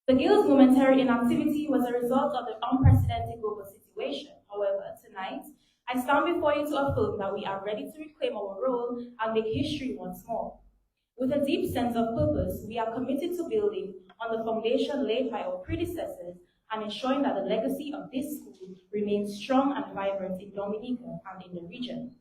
The Guild's momentary inactivity was a result of the unprecedented global situation. However, tonight, I stand before you to affirm that we are ready to reclaim our role and make history once more. With a deep sense of purpose, we are committed to building on the foundation laid by our predecessors and ensuring that the legacy of this school remains strong and vibrant in Dominica and in the region.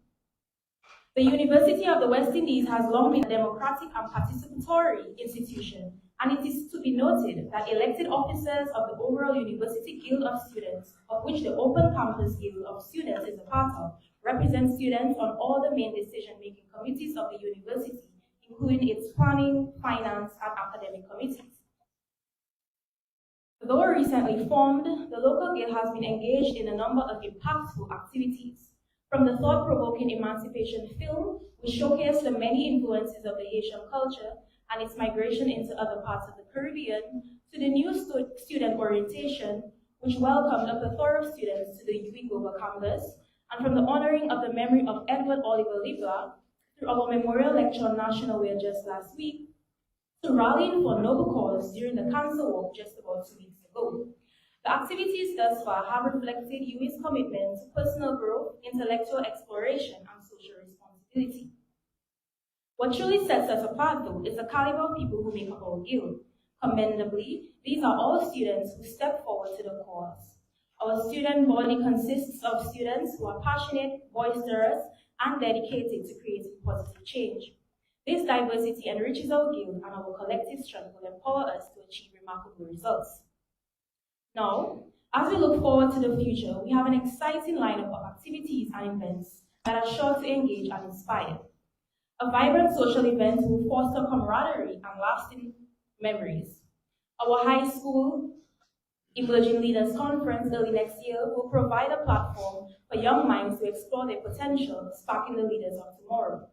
The University of the West Indies has long been a democratic and participatory institution, and it is to be noted that elected officers of the overall University Guild of Students, of which the Open Campus Guild of Students is a part of, represent students on all the main decision-making committees of the university, including its planning, finance, and academic committees. Though recently formed, the local guild has been engaged in a number of impactful activities. From the thought-provoking emancipation film, which showcased the many influences of the Haitian culture and its migration into other parts of the Caribbean, to the new student orientation, which welcomed a plethora of students to the UWI Global Campus, and from the honoring of the memory of Edward Oliver Libra, through our memorial lecture on National Wear just last week, to rallying for a noble cause during the Cancer Walk just about 2 weeks ago. The activities thus far have reflected UWI's commitment to personal growth, intellectual exploration, and social responsibility. What truly sets us apart, though, is the caliber of people who make up our guild. Commendably, these are all students who step forward to the cause. Our student body consists of students who are passionate, boisterous, and dedicated to creating positive change. This diversity enriches our guild, and our collective strength will empower us to achieve remarkable results. Now, as we look forward to the future, we have an exciting lineup of activities and events that are sure to engage and inspire. A vibrant social event will foster camaraderie and lasting memories. Our high school Emerging Leaders Conference early next year will provide a platform for young minds to explore their potential, sparking the leaders of tomorrow.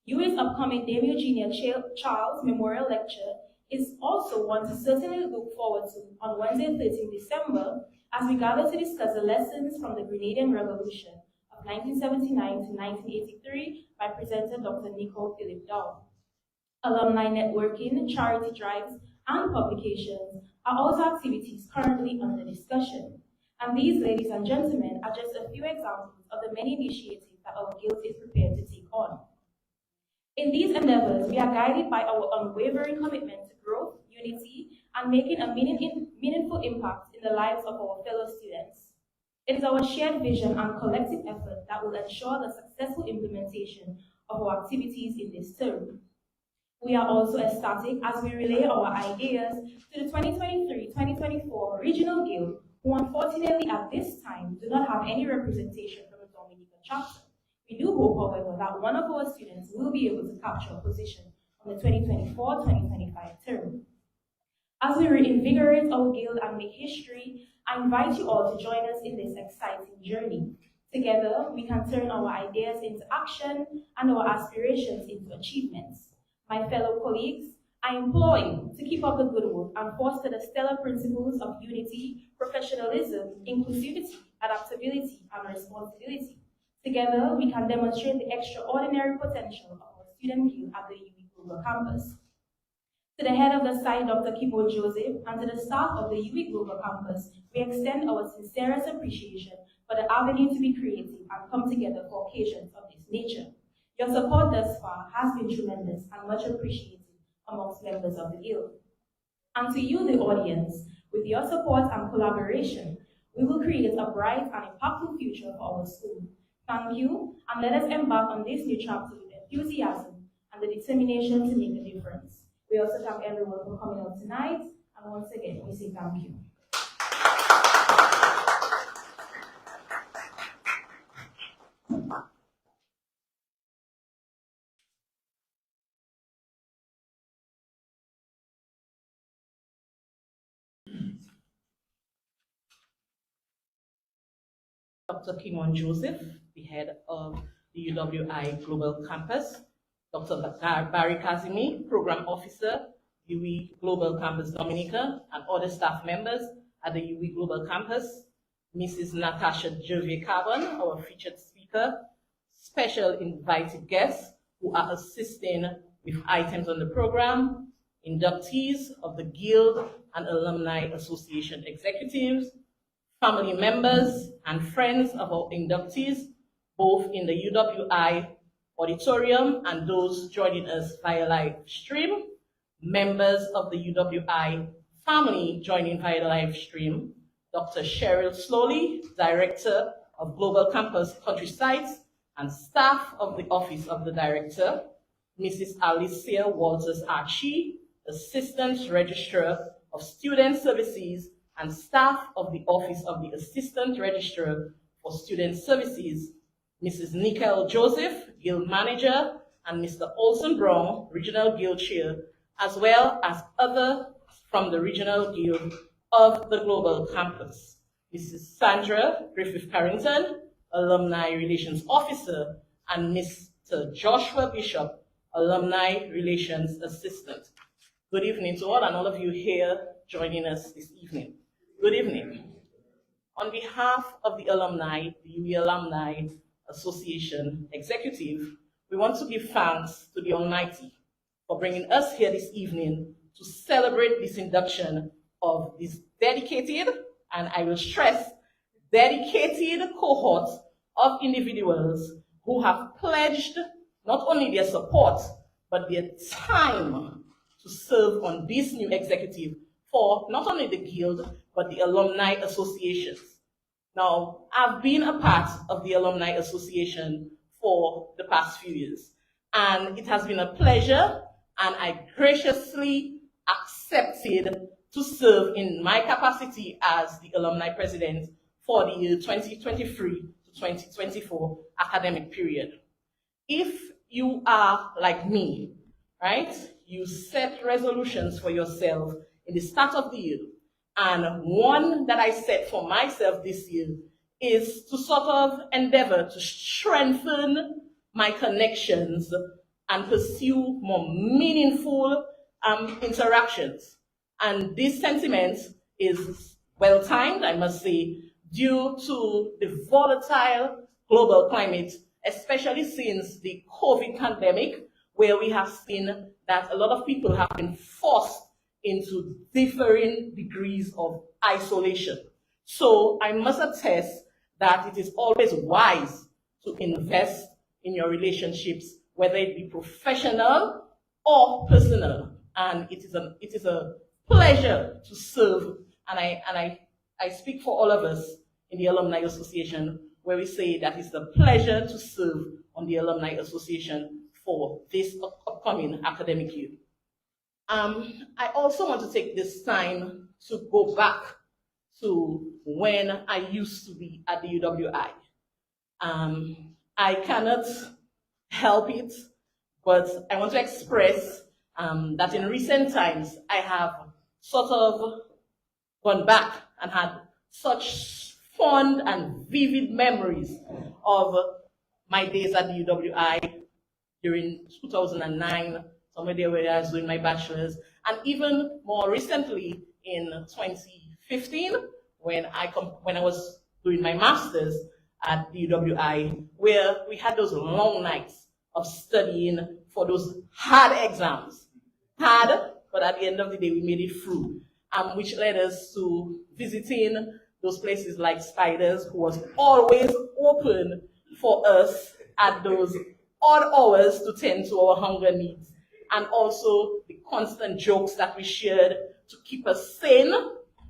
UWI's upcoming Dame Eugenia Charles Memorial Lecture is also one to certainly look forward to on Wednesday, 13 December, as we gather to discuss the lessons from the Grenadian Revolution of 1979 to 1983 by presenter Dr. Nicole Philip Dow. Alumni networking, charity drives, and publications are also activities currently under discussion. And these, ladies and gentlemen, are just a few examples of the many initiatives that our guild is prepared to take on. In these endeavors, we are guided by our unwavering commitment to growth, unity, and making a meaningful impact in the lives of our fellow students. It is our shared vision and collective effort that will ensure the successful implementation of our activities in this term. We are also ecstatic as we relay our ideas to the 2023-2024 Regional Guild, who unfortunately at this time do not have any representation from the Dominica chapter. We do hope, however, that one of our students will be able to capture a position on the 2024-2025 term. As we reinvigorate our guild and make history, I invite you all to join us in this exciting journey. Together, we can turn our ideas into action and our aspirations into achievements. My fellow colleagues, I implore you to keep up the good work and foster the stellar principles of unity, professionalism, inclusivity, adaptability, and responsibility. Together, we can demonstrate the extraordinary potential of our student guild at the UWI Global Campus. To the head of the site, Dr. Keynote Joseph, and to the staff of the UWI Global Campus, we extend our sincerest appreciation for the avenue to be creative and come together for occasions of this nature. Your support thus far has been tremendous and much appreciated amongst members of the guild. And to you, the audience, with your support and collaboration, we will create a bright and impactful future for our school. Thank you, and let us embark on this new chapter with enthusiasm and the determination to make a difference. We also thank everyone for coming out tonight, and once again, we say thank you. Dr. Keynote Joseph, the head of the UWI Global Campus, Dr. Barry Kazimi, Program Officer, UWI Global Campus Dominica, and other staff members at the UWI Global Campus, Mrs. Natasha Gervais Carbon, our featured speaker, special invited guests who are assisting with items on the program, inductees of the Guild and Alumni Association executives, family members and friends of our inductees, both in the UWI auditorium and those joining us via live stream, members of the UWI family joining via the live stream, Dr. Cheryl Slowly, Director of Global Campus Country Sites, and staff of the Office of the Director, Mrs. Alicia Walters Archie, Assistant Registrar of Student Services, and staff of the Office of the Assistant Registrar for Student Services, Mrs. Nicole Joseph, Guild Manager, and Mr. Olson Brown, Regional Guild Chair, as well as others from the Regional Guild of the Global Campus, Mrs. Sandra Griffith Carrington, Alumni Relations Officer, and Mr. Joshua Bishop, Alumni Relations Assistant. Good evening to all and all of you here joining us this evening. Good evening. On behalf of the alumni, the UWI Alumni Association Executive, we want to give thanks to the Almighty for bringing us here this evening to celebrate this induction of this dedicated, and I will stress, dedicated cohort of individuals who have pledged not only their support, but their time to serve on this new executive for not only the Guild, but the Alumni Associations. Now, I've been a part of the Alumni Association for the past few years, and it has been a pleasure, and I graciously accepted to serve in my capacity as the Alumni President for the year 2023 to 2024 academic period. If you are like me, right, you set resolutions for yourself in the start of the year, and one that I set for myself this year is to sort of endeavor to strengthen my connections and pursue more meaningful interactions. And this sentiment is well timed, I must say, due to the volatile global climate, especially since the COVID pandemic, where we have seen that a lot of people have been forced into differing degrees of isolation. So I must attest that it is always wise to invest in your relationships, whether it be professional or personal. And it is a pleasure to serve, and I speak for all of us in the Alumni Association, where we say that it's a pleasure to serve on the Alumni Association for this upcoming academic year. I also want to take this time to go back to when I used to be at the UWI. I cannot help it, but I want to express that in recent times I have sort of gone back and had such fond and vivid memories of my days at the UWI during 2009, somewhere there where I was doing my bachelor's, and even more recently in 2015 when I was doing my master's at the UWI, where we had those long nights of studying for those hard exams. Hard, but at the end of the day we made it through, which led us to visiting those places like Spiders, who was always open for us at those odd hours to tend to our hunger needs, and also the constant jokes that we shared to keep us sane.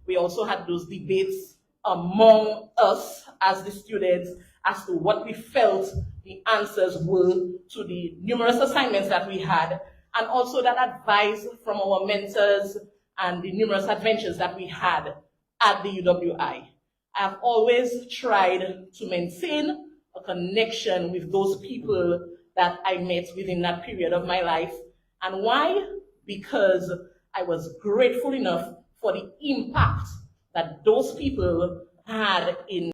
We also had those debates among us as the students as to what we felt the answers were to the numerous assignments that we had, and also that advice from our mentors and the numerous adventures that we had at the UWI. I have always tried to maintain a connection with those people that I met within that period of my life. And why? Because I was grateful enough for the impact that those people had in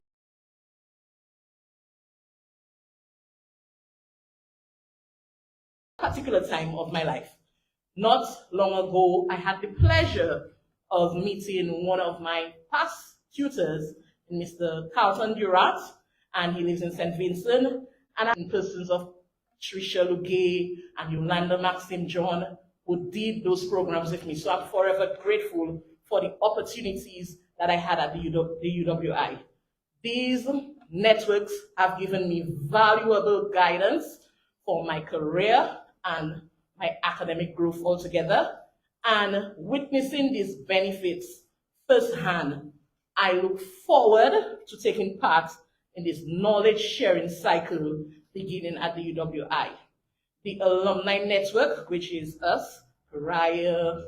a particular time of my life. Not long ago, I had the pleasure of meeting one of my past tutors, Mr. Carlton Durat, and he lives in St. Vincent, and in persons of Tricia Lugay and Yolanda Maxim John, who did those programs with me. So I'm forever grateful for the opportunities that I had at the UWI. These networks have given me valuable guidance for my career and my academic growth altogether. And witnessing these benefits firsthand, I look forward to taking part in this knowledge sharing cycle beginning at the UWI. The Alumni Network, which is us, Raya,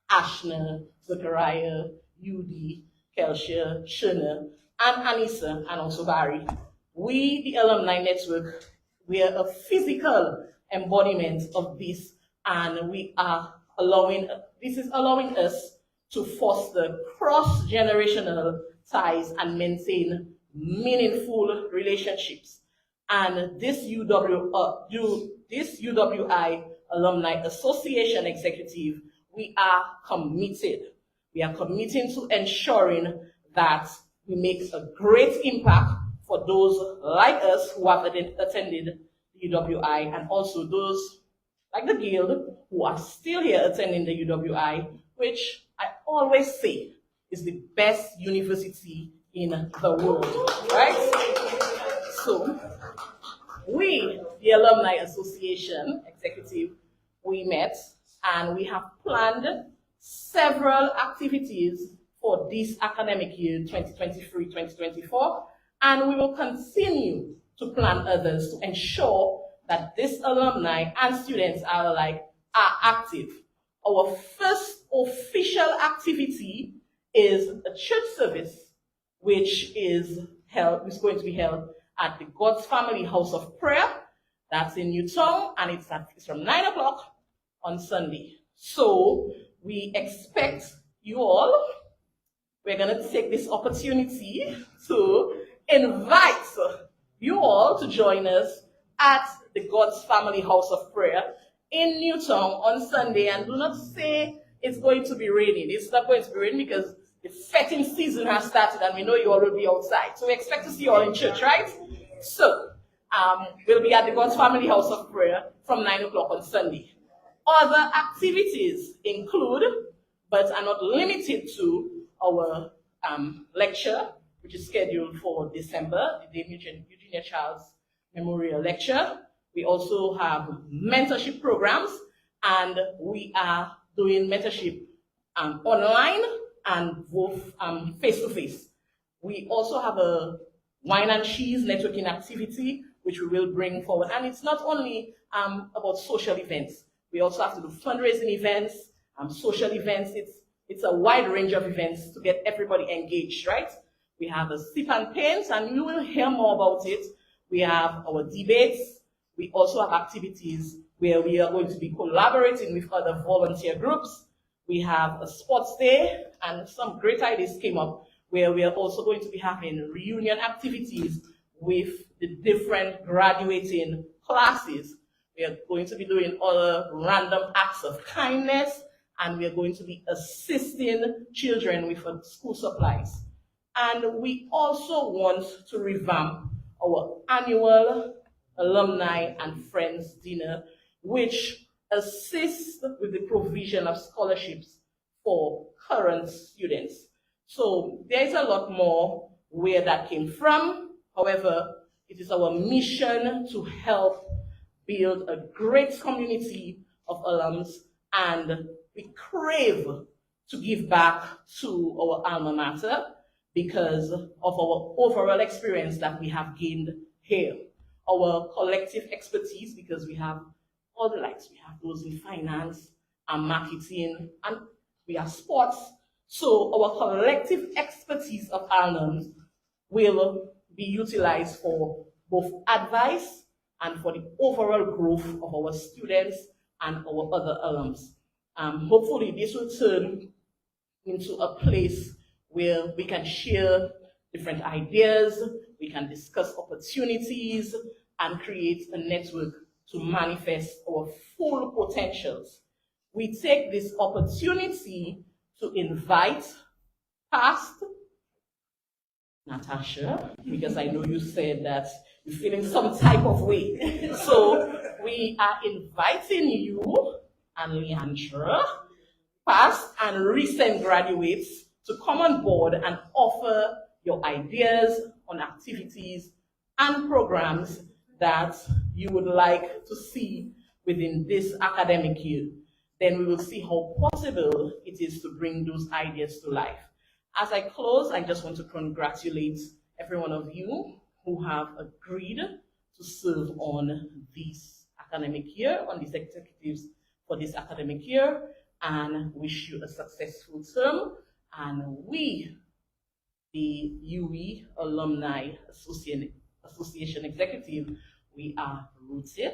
Ashna, Zachariah, Yudi, Kelsia, Shana, and Anissa, and also Barry. We, the Alumni Network, we are a physical embodiment of this, and we are this is allowing us to foster cross-generational ties and maintain meaningful relationships. And this UWI Alumni Association executive, we are committed. We are committing to ensuring that we make a great impact for those like us who have attended the UWI, and also those like the Guild who are still here attending the UWI, which I always say is the best university in the world, right? So we, the Alumni Association executive, we met and we have planned several activities for this academic year 2023-2024, and we will continue to plan others to ensure that this alumni and students are active. Our first official activity is a church service, which is going to be held at the God's Family House of Prayer. That's in Newtown, and it's from 9 o'clock on Sunday. So we expect you all. We're going to take this opportunity to invite you all to join us at the God's Family House of Prayer in Newtown on Sunday. And do not say it's going to be raining. It's not going to be raining because the fetting season has started and we know you all will be outside. So we expect to see you all in church, right? So we'll be at the God's Family House of Prayer from 9 o'clock on Sunday. Other activities include, but are not limited to, our lecture, which is scheduled for December, the Dame Eugenia Childs Memorial Lecture. We also have mentorship programs, and we are doing mentorship online and both face-to-face. We also have a wine and cheese networking activity, which we will bring forward. And it's not only about social events. We also have to do fundraising events, social events. It's a wide range of events to get everybody engaged, right? We have a sip and paint, and you will hear more about it. We have our debates. We also have activities where we are going to be collaborating with other volunteer groups. We have a sports day, and some great ideas came up where we are also going to be having reunion activities with the different graduating classes. We are going to be doing other random acts of kindness, and we are going to be assisting children with school supplies. And we also want to revamp our annual alumni and friends dinner, which assists with the provision of scholarships for current students. So there is a lot more where that came from. However, it is our mission to help build a great community of alums, and we crave to give back to our alma mater because of our overall experience that we have gained here. Our collective expertise, because we have all the likes. We have those in finance and marketing, and we have sports. So our collective expertise of alums will be utilized for both advice and for the overall growth of our students and our other alums. Hopefully this will turn into a place where we can share different ideas, we can discuss opportunities, and create a network to manifest our full potentials. We take this opportunity to invite past Natasha, because I know you said that feeling some type of way. So we are inviting you and Leandra, past and recent graduates, to come on board and offer your ideas on activities and programs that you would like to see within this academic year. Then we will see how possible it is to bring those ideas to life. As I close, I just want to congratulate every one of you who have agreed to serve on this academic year, on these executives for this academic year, and wish you a successful term. And we, the UWI Alumni Association Executive, we are rooted,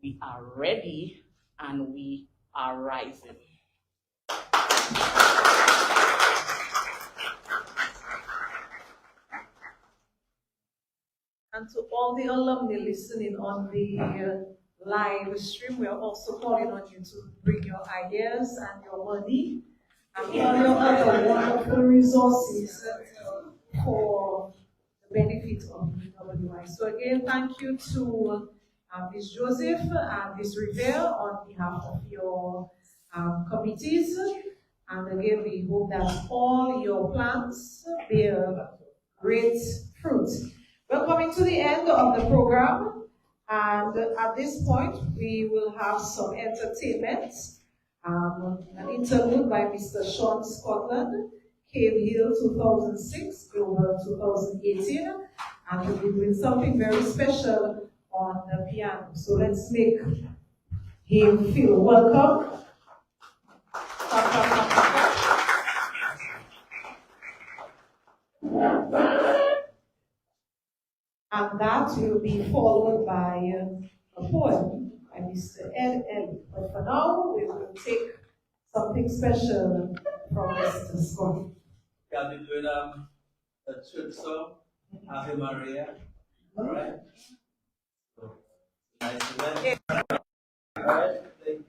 we are ready, and we are rising. And to all the alumni listening on the live stream, we are also calling on you to bring your ideas and your money and all your other wonderful resources for the benefit of UWI. So again, thank you to Ms. Joseph and Ms. Rivera on behalf of your committees. And again, we hope that all your plans bear great fruit. We're coming to the end of the program, and at this point, we will have some entertainment. An interlude by Mr. Sean Scotland, Cave Hill 2006, Global 2018, and we'll be doing something very special on the piano. So let's make him feel welcome. And that will be followed by a poem by Mr. Ed Ellie. But for now, we will take something special from Mr. Scott. I'll be doing a church song, Ave Maria. All right? So, nice event. All right, thank you.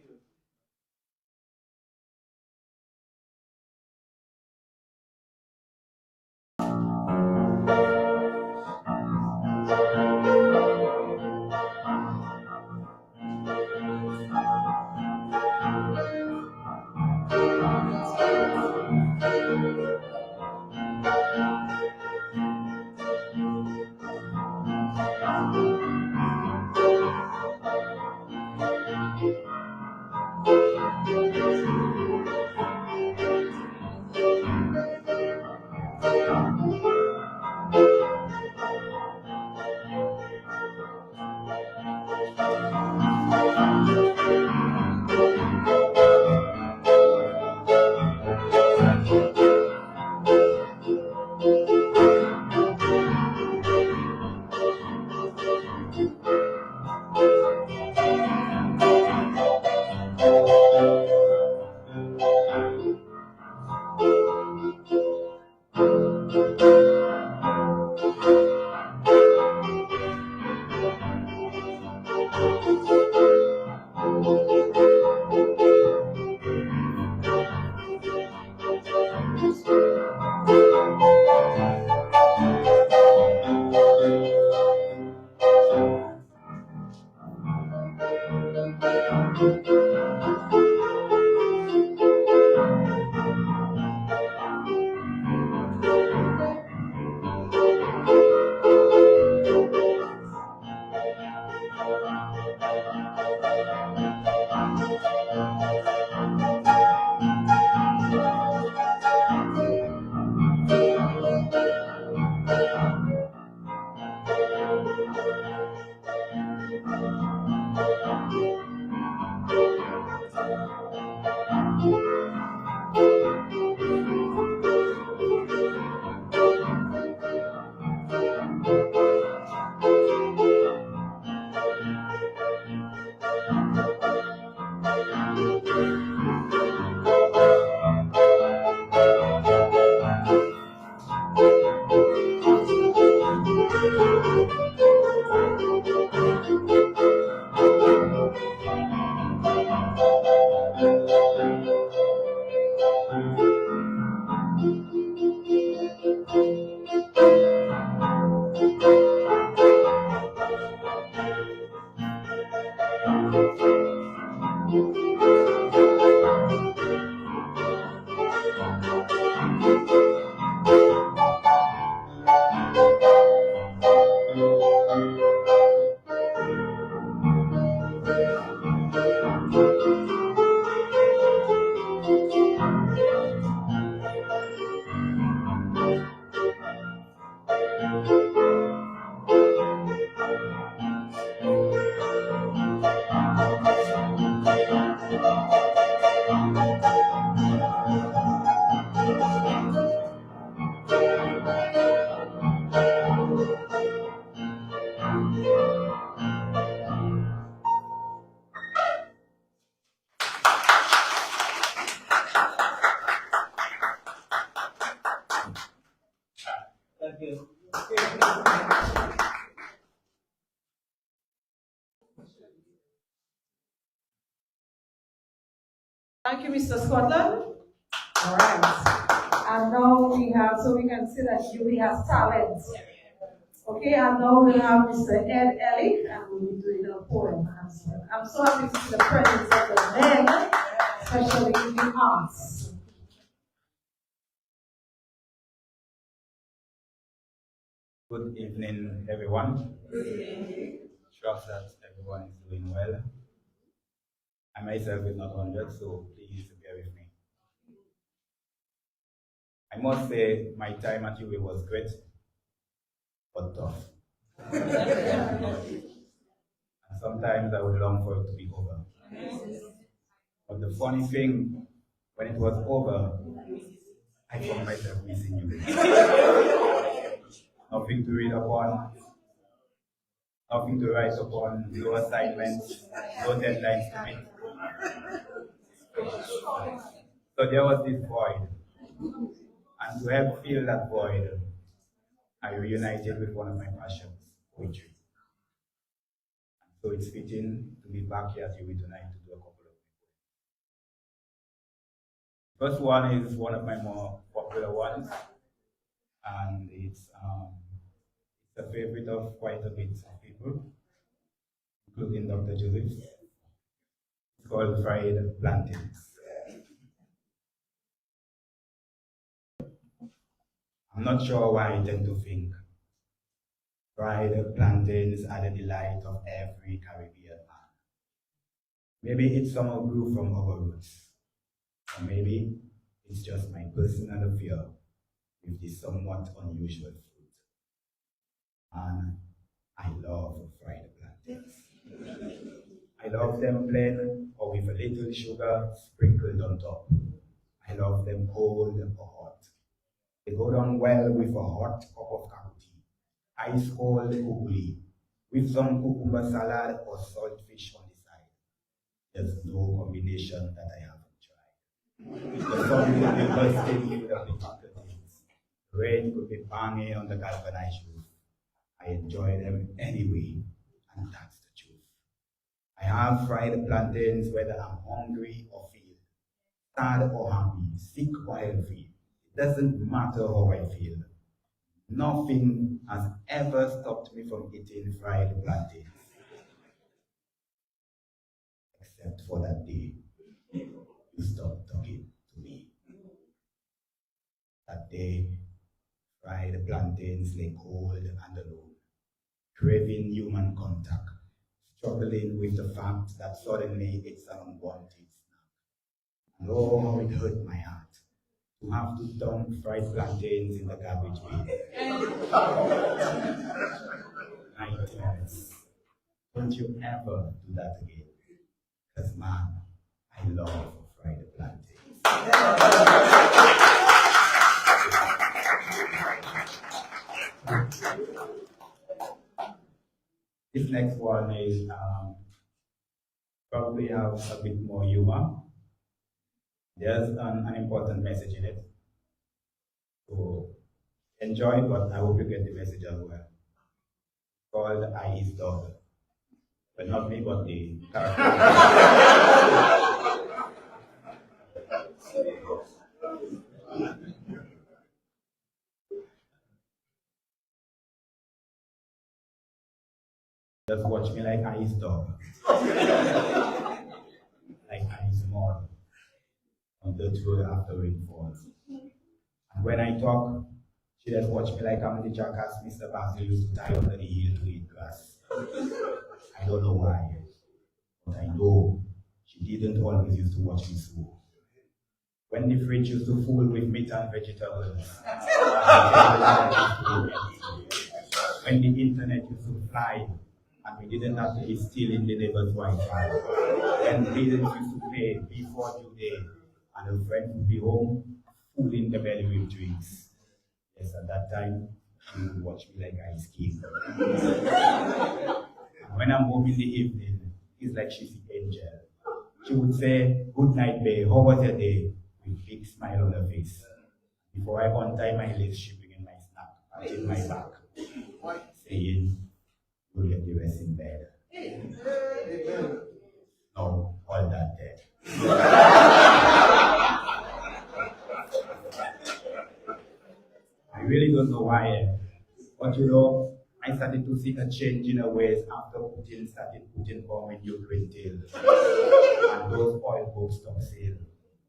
Thank you. Thank you, Mr. Scotland. All right. And now we have, so we can see that UWI has talent. Okay, and now we'll have Mr. Ed Ellick, and we'll be doing a poem answer. I'm so happy to see the presence of the men, especially in the arts. Good evening, everyone. Trust that everyone is doing well. I myself is not 100, so please bear with me. I must say my time at UWI was great, but tough. And sometimes I would long for it to be over. But the funny thing, when it was over, I found myself missing you. Nothing to read upon, nothing to write upon, no assignments, no deadlines to meet. So there was this void. And to help fill that void, I reunited with one of my passions, poetry. So it's fitting to be back here at UWI tonight to do a couple of poems. First one is one of my more popular ones, and it's a favorite of quite a bit of people, including Dr. Joseph. It's called Fried Plantains. I'm not sure why I tend to think fried plantains are the delight of every Caribbean man. Maybe it somehow grew from our roots, or maybe it's just my personal affair with this somewhat unusual fruit. And I love fried plantains. I love them plain or with a little sugar sprinkled on top. I love them cold or hot. They go down well with a hot cup of tea, ice cold ugly, with some cucumber salad or saltfish on the side. There's no combination that I haven't tried. The sun could be bursting through the difficulties. Rain could be banging on the galvanized roof. I enjoy them anyway, and that's the truth. I have fried plantains whether I'm hungry or feel, sad or happy, sick or healthy. It doesn't matter how I feel. Nothing has ever stopped me from eating fried plantains. Except for that day you stopped talking to me. That day, fried plantains lay cold and alone, craving human contact, struggling with the fact that suddenly it's an unwanted snack. And oh, how it hurt my heart to have to dump fried plantains in the garbage bin. Nightmares. Don't you ever do that again. Because man, I love fried plantains. This next one is probably have a bit more humor. There's an important message in it. So enjoy it, but I hope you get the message as well. Called I His Daughter. But not me, but the character. Just watch me like I His daughter. Like I His mom. On the road after rain falls. And when I talk, she just watch me like I'm the jackass Mr. Basil used to tie under the heel to eat grass. I don't know why, but I know she didn't always used to watch me so. When the fridge used to full with meat and vegetables, when the internet used to fly, and we didn't have to be stealing the neighbor's Wi-Fi. when parents used to pay before due date, and her friend would be home, full in the belly with drinks. Yes, at that time, she would watch me like ice cream. And when I'm home in the evening, it's like she's the angel. She would say, "Good night, babe. How was your day?" With a big smile on her face. Before I untie my lace, she bring in my snack, patting my back, saying, "You'll get the rest in bed." No, all that dead. I really don't know why, but you know, I started to see a change in her ways after Putin started putting bomb in Ukraine till, and those oil boats stopped sale.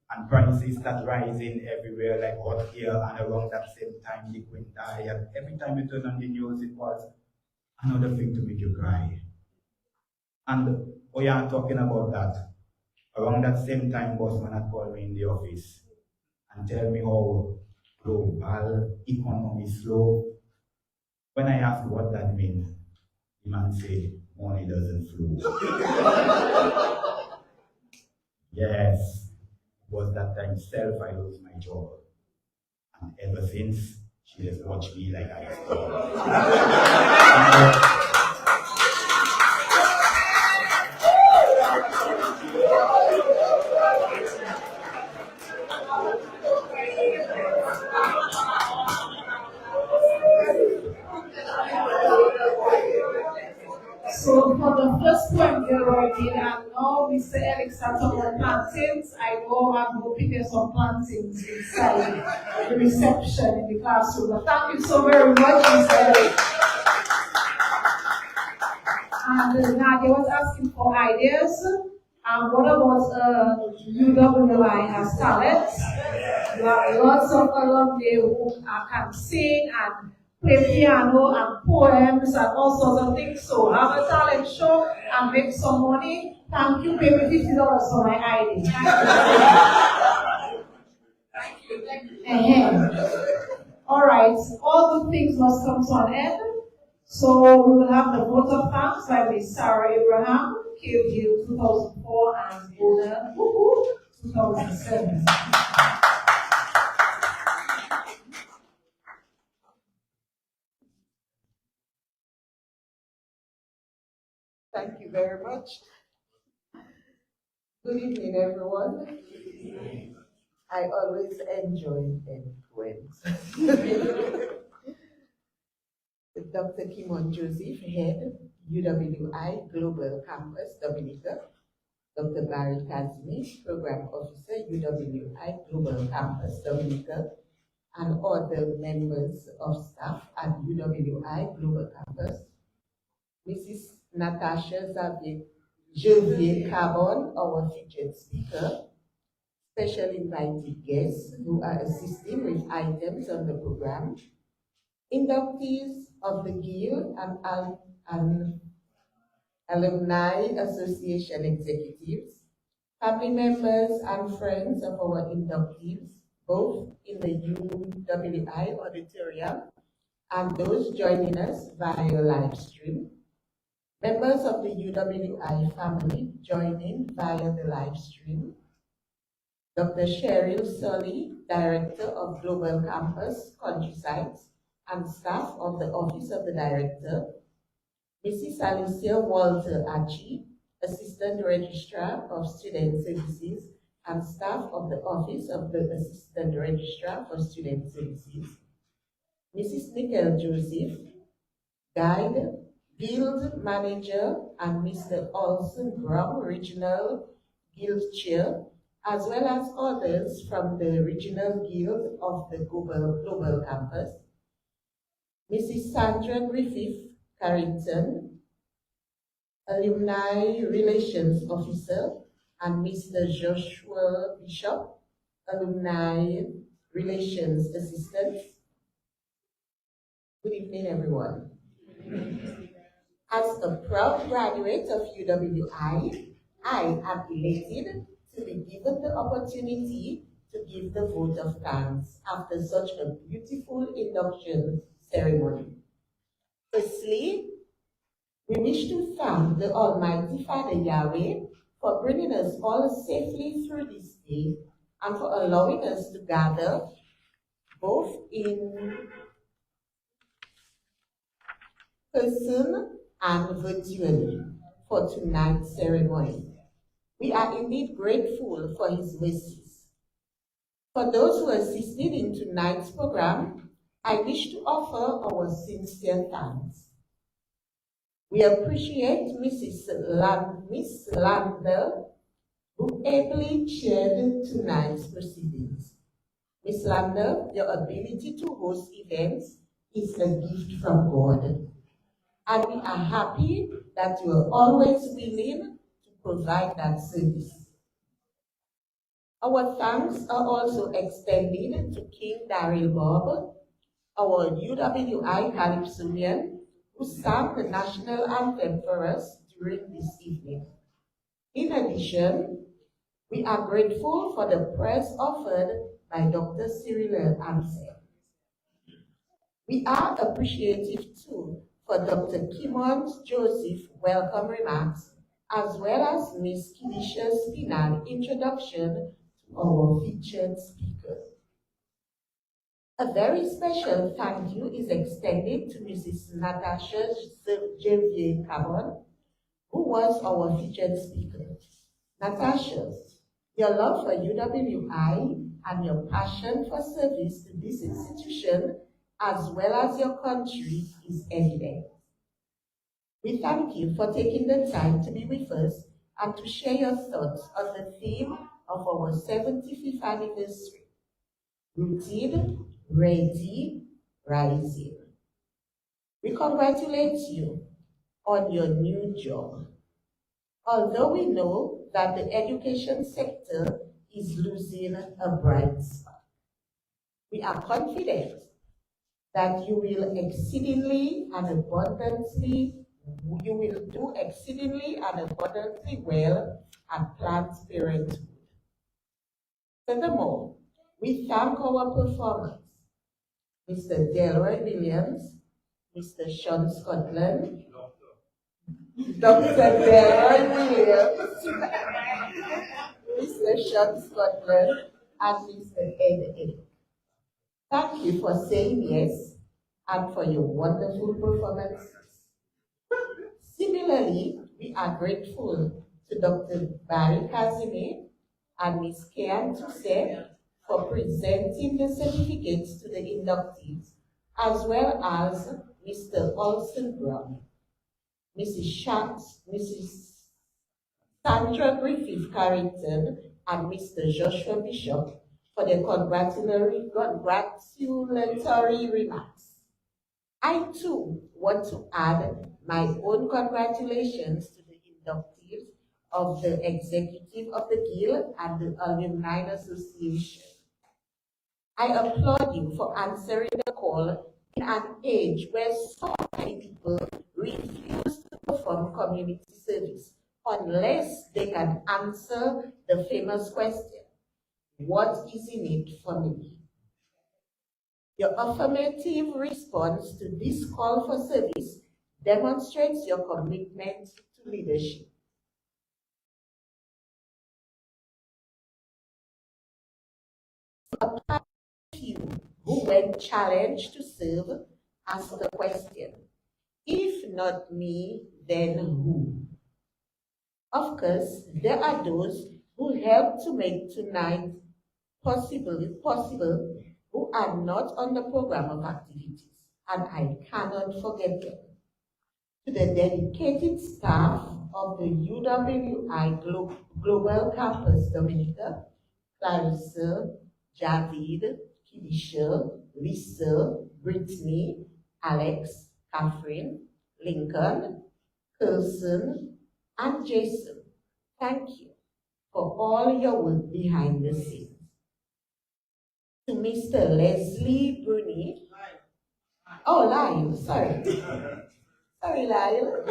And prices start rising everywhere like hot air, and around that same time liquid die. And every time you turn on the news, it was another thing to make you cry. And we are talking about that. Around that same time, bossman had called me in the office and tell me how global economy is slow. When I asked what that means, the man said, money doesn't flow. Yes, it was that time self I lost my job. And ever since, she has watched me like I So for the first point we already did, and now Mr. Alex started on plantings. I know I'm hoping there's some plantings inside the reception in the classroom. But thank you so very much, Mr. Alex. And Nadia was asking for ideas. What about UWI has talent? You have lots of alumni who can sing and play piano and poems and all sorts of things. So have a talent show and make some money. Thank you, pay me $50 for my ID. Thank you. All right, all good things must come to an end. So we will have the vote of thanks by Ms. Sarah Abraham, KVU 2004 and Bona 2007. Thank you very much. Good evening, everyone. I always enjoy them poems. Dr. Kimon Joseph, Head, UWI Global Campus, Dominica. Dr. Barry Kazmi, Program Officer, UWI Global Campus, Dominica. And other members of staff at UWI Global Campus. Mrs. Natasha Jovier Carbon, our featured speaker, special invited guests who are assisting with items on the program, inductees of the Guild and Alumni Association executives, family members and friends of our inductees, both in the UWI auditorium and those joining us via live stream. Members of the UWI family joining via the live stream. Dr. Cheryl Sully, Director of Global Campus Countryside and staff of the Office of the Director. Mrs. Alicia Walter Achi, Assistant Registrar of Student Services and staff of the Office of the Assistant Registrar for Student Services. Mrs. Nicole Joseph, Guide, Guild Manager, and Mr. Olson Brum, Regional Guild Chair, as well as others from the Regional Guild of the Global Campus. Mrs. Sandra Griffith Carrington, Alumni Relations Officer, and Mr. Joshua Bishop, Alumni Relations Assistant. Good evening, everyone. As a proud graduate of UWI, I am elated to be given the opportunity to give the vote of thanks after such a beautiful induction ceremony. Firstly, we wish to thank the Almighty Father Yahweh for bringing us all safely through this day and for allowing us to gather both in person and virtually for tonight's ceremony. We are indeed grateful for his mercies. For those who assisted in tonight's program, I wish to offer our sincere thanks. We appreciate Miss Lander, who ably chaired tonight's proceedings. Miss Lander, your ability to host events is a gift from God, and we are happy that you are always willing to provide that service. Our thanks are also extended to King Daryl Bob, our UWI Calypsonian, who sang the national anthem for us during this evening. In addition, we are grateful for the press offered by Dr. Cyril Ansel. We are appreciative too for Dr. Kimon Joseph's welcome remarks, as well as Ms. Kilisha's final introduction to our featured speaker. A very special thank you is extended to Mrs. Natasha Javier Cabon, who was our featured speaker. Natasha, your love for UWI and your passion for service to this institution, as well as your country, is evident. We thank you for taking the time to be with us and to share your thoughts on the theme of our 75th anniversary, Rooted, Ready, Rising. We congratulate you on your new job. Although we know that the education sector is losing a bright spot, we are confident that you will do exceedingly and abundantly well at Planned Parenthood. Furthermore, we thank our performers, Mr. Delroy Williams, Mr. Sean Scotland, Dr. Delroy Williams, Mr. Sean Scotland, and Mr. Ed Eric. Thank you for saying yes and for your wonderful performances. Similarly, we are grateful to Dr. Barry Kazime and Ms. Kian Tuse for presenting the certificates to the inductees, as well as Mr. Olson Brown, Mrs. Sandra Griffith Carrington, and Mr. Joshua Bishop for their congratulatory remarks. I too want to add my own congratulations to the inductees of the executive of the Guild and the Alumni Association. I applaud you for answering the call in an age where so many people refuse to perform community service unless they can answer the famous question, what is in it for me? Your affirmative response to this call for service demonstrates your commitment to leadership. A few who, when challenged to serve, ask the question, if not me, then who? Of course, there are those who helped to make tonight possible who are not on the program of activities, and I cannot forget them. To the dedicated staff of the UWI Global Campus Dominica, Clarissa, Javid, Kilisha, Lisa, Brittany, Alex, Catherine, Lincoln, Kirsten, and Jason, thank you for all your work behind the scenes. To Mr. Leslie Bruni, Lyle, sorry. Sorry, Lyle.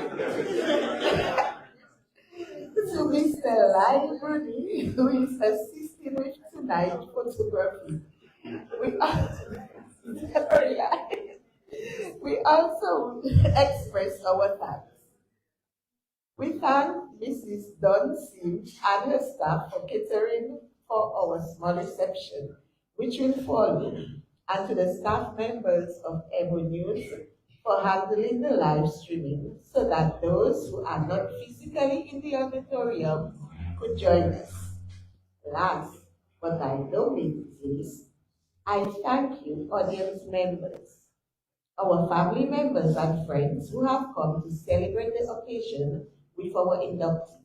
To Mr. Lyle Bruni, who is assisting with tonight's photography. We also express our thanks. We thank Mrs. Dawn Sims and her staff for catering for our small reception, which will follow, and to the staff members of Emonews for handling the live streaming so that those who are not physically in the auditorium could join us. Last, but by no means least, I thank you, audience members, our family members and friends who have come to celebrate the occasion with our inductees,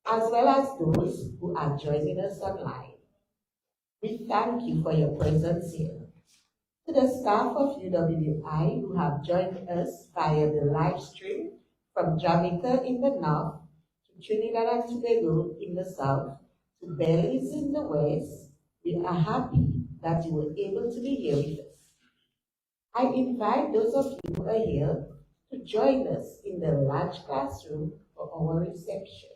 as well as those who are joining us online. We thank you for your presence here. To the staff of UWI who have joined us via the live stream from Jamaica in the north, to Trinidad and Tobago in the south, to Belize in the west, we are happy that you were able to be here with us. I invite those of you who are here to join us in the large classroom for our reception.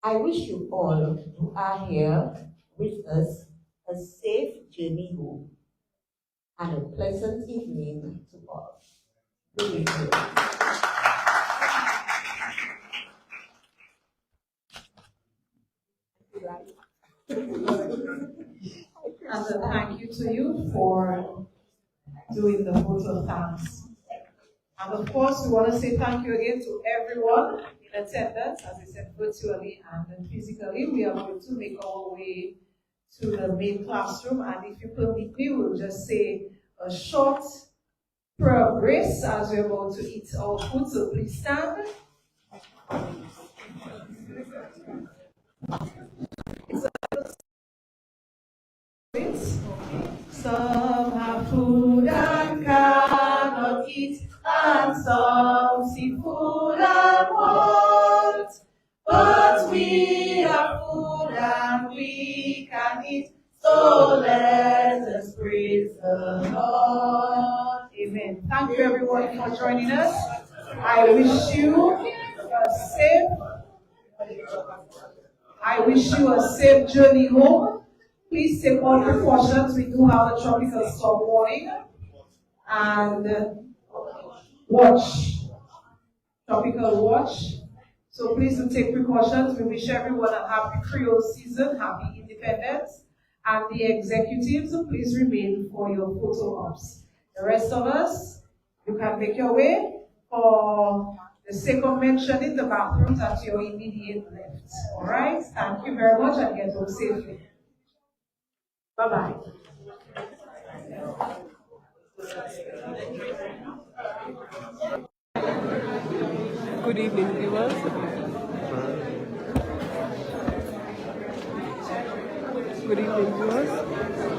I wish you all who are here with us a safe journey home and a pleasant evening to all. Good evening. And a thank you to you for doing the vote of thanks. And of course, we want to say thank you again to everyone in attendance, as I said, virtually and physically. We are going to make our way to the main classroom, and if you permit me, we'll just say a short prayer of grace as we're about to eat our food, so please stand. Some have food and cannot eat, and some see food and want. But we have food and we can eat, so let us praise the Lord. Amen. Thank you everyone for joining us. I wish you a safe journey home. Please take all precautions. We do have a tropical storm warning. And tropical watch. So please do take precautions. We wish everyone a happy Creole season, happy independence. And the executives, please remain for your photo ops. The rest of us, you can make your way for the sake of mentioning the bathrooms at your immediate left. All right? Thank you very much and get home safely. Bye-bye. Good evening, viewers. Good evening, viewers.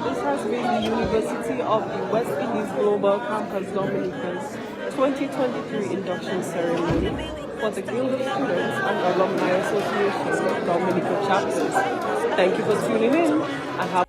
This has been the University of the West Indies Global Campus Dominica's 2023 induction ceremony for the Guild of Students and Alumni Association Dominica chapters. Thank you for tuning in and have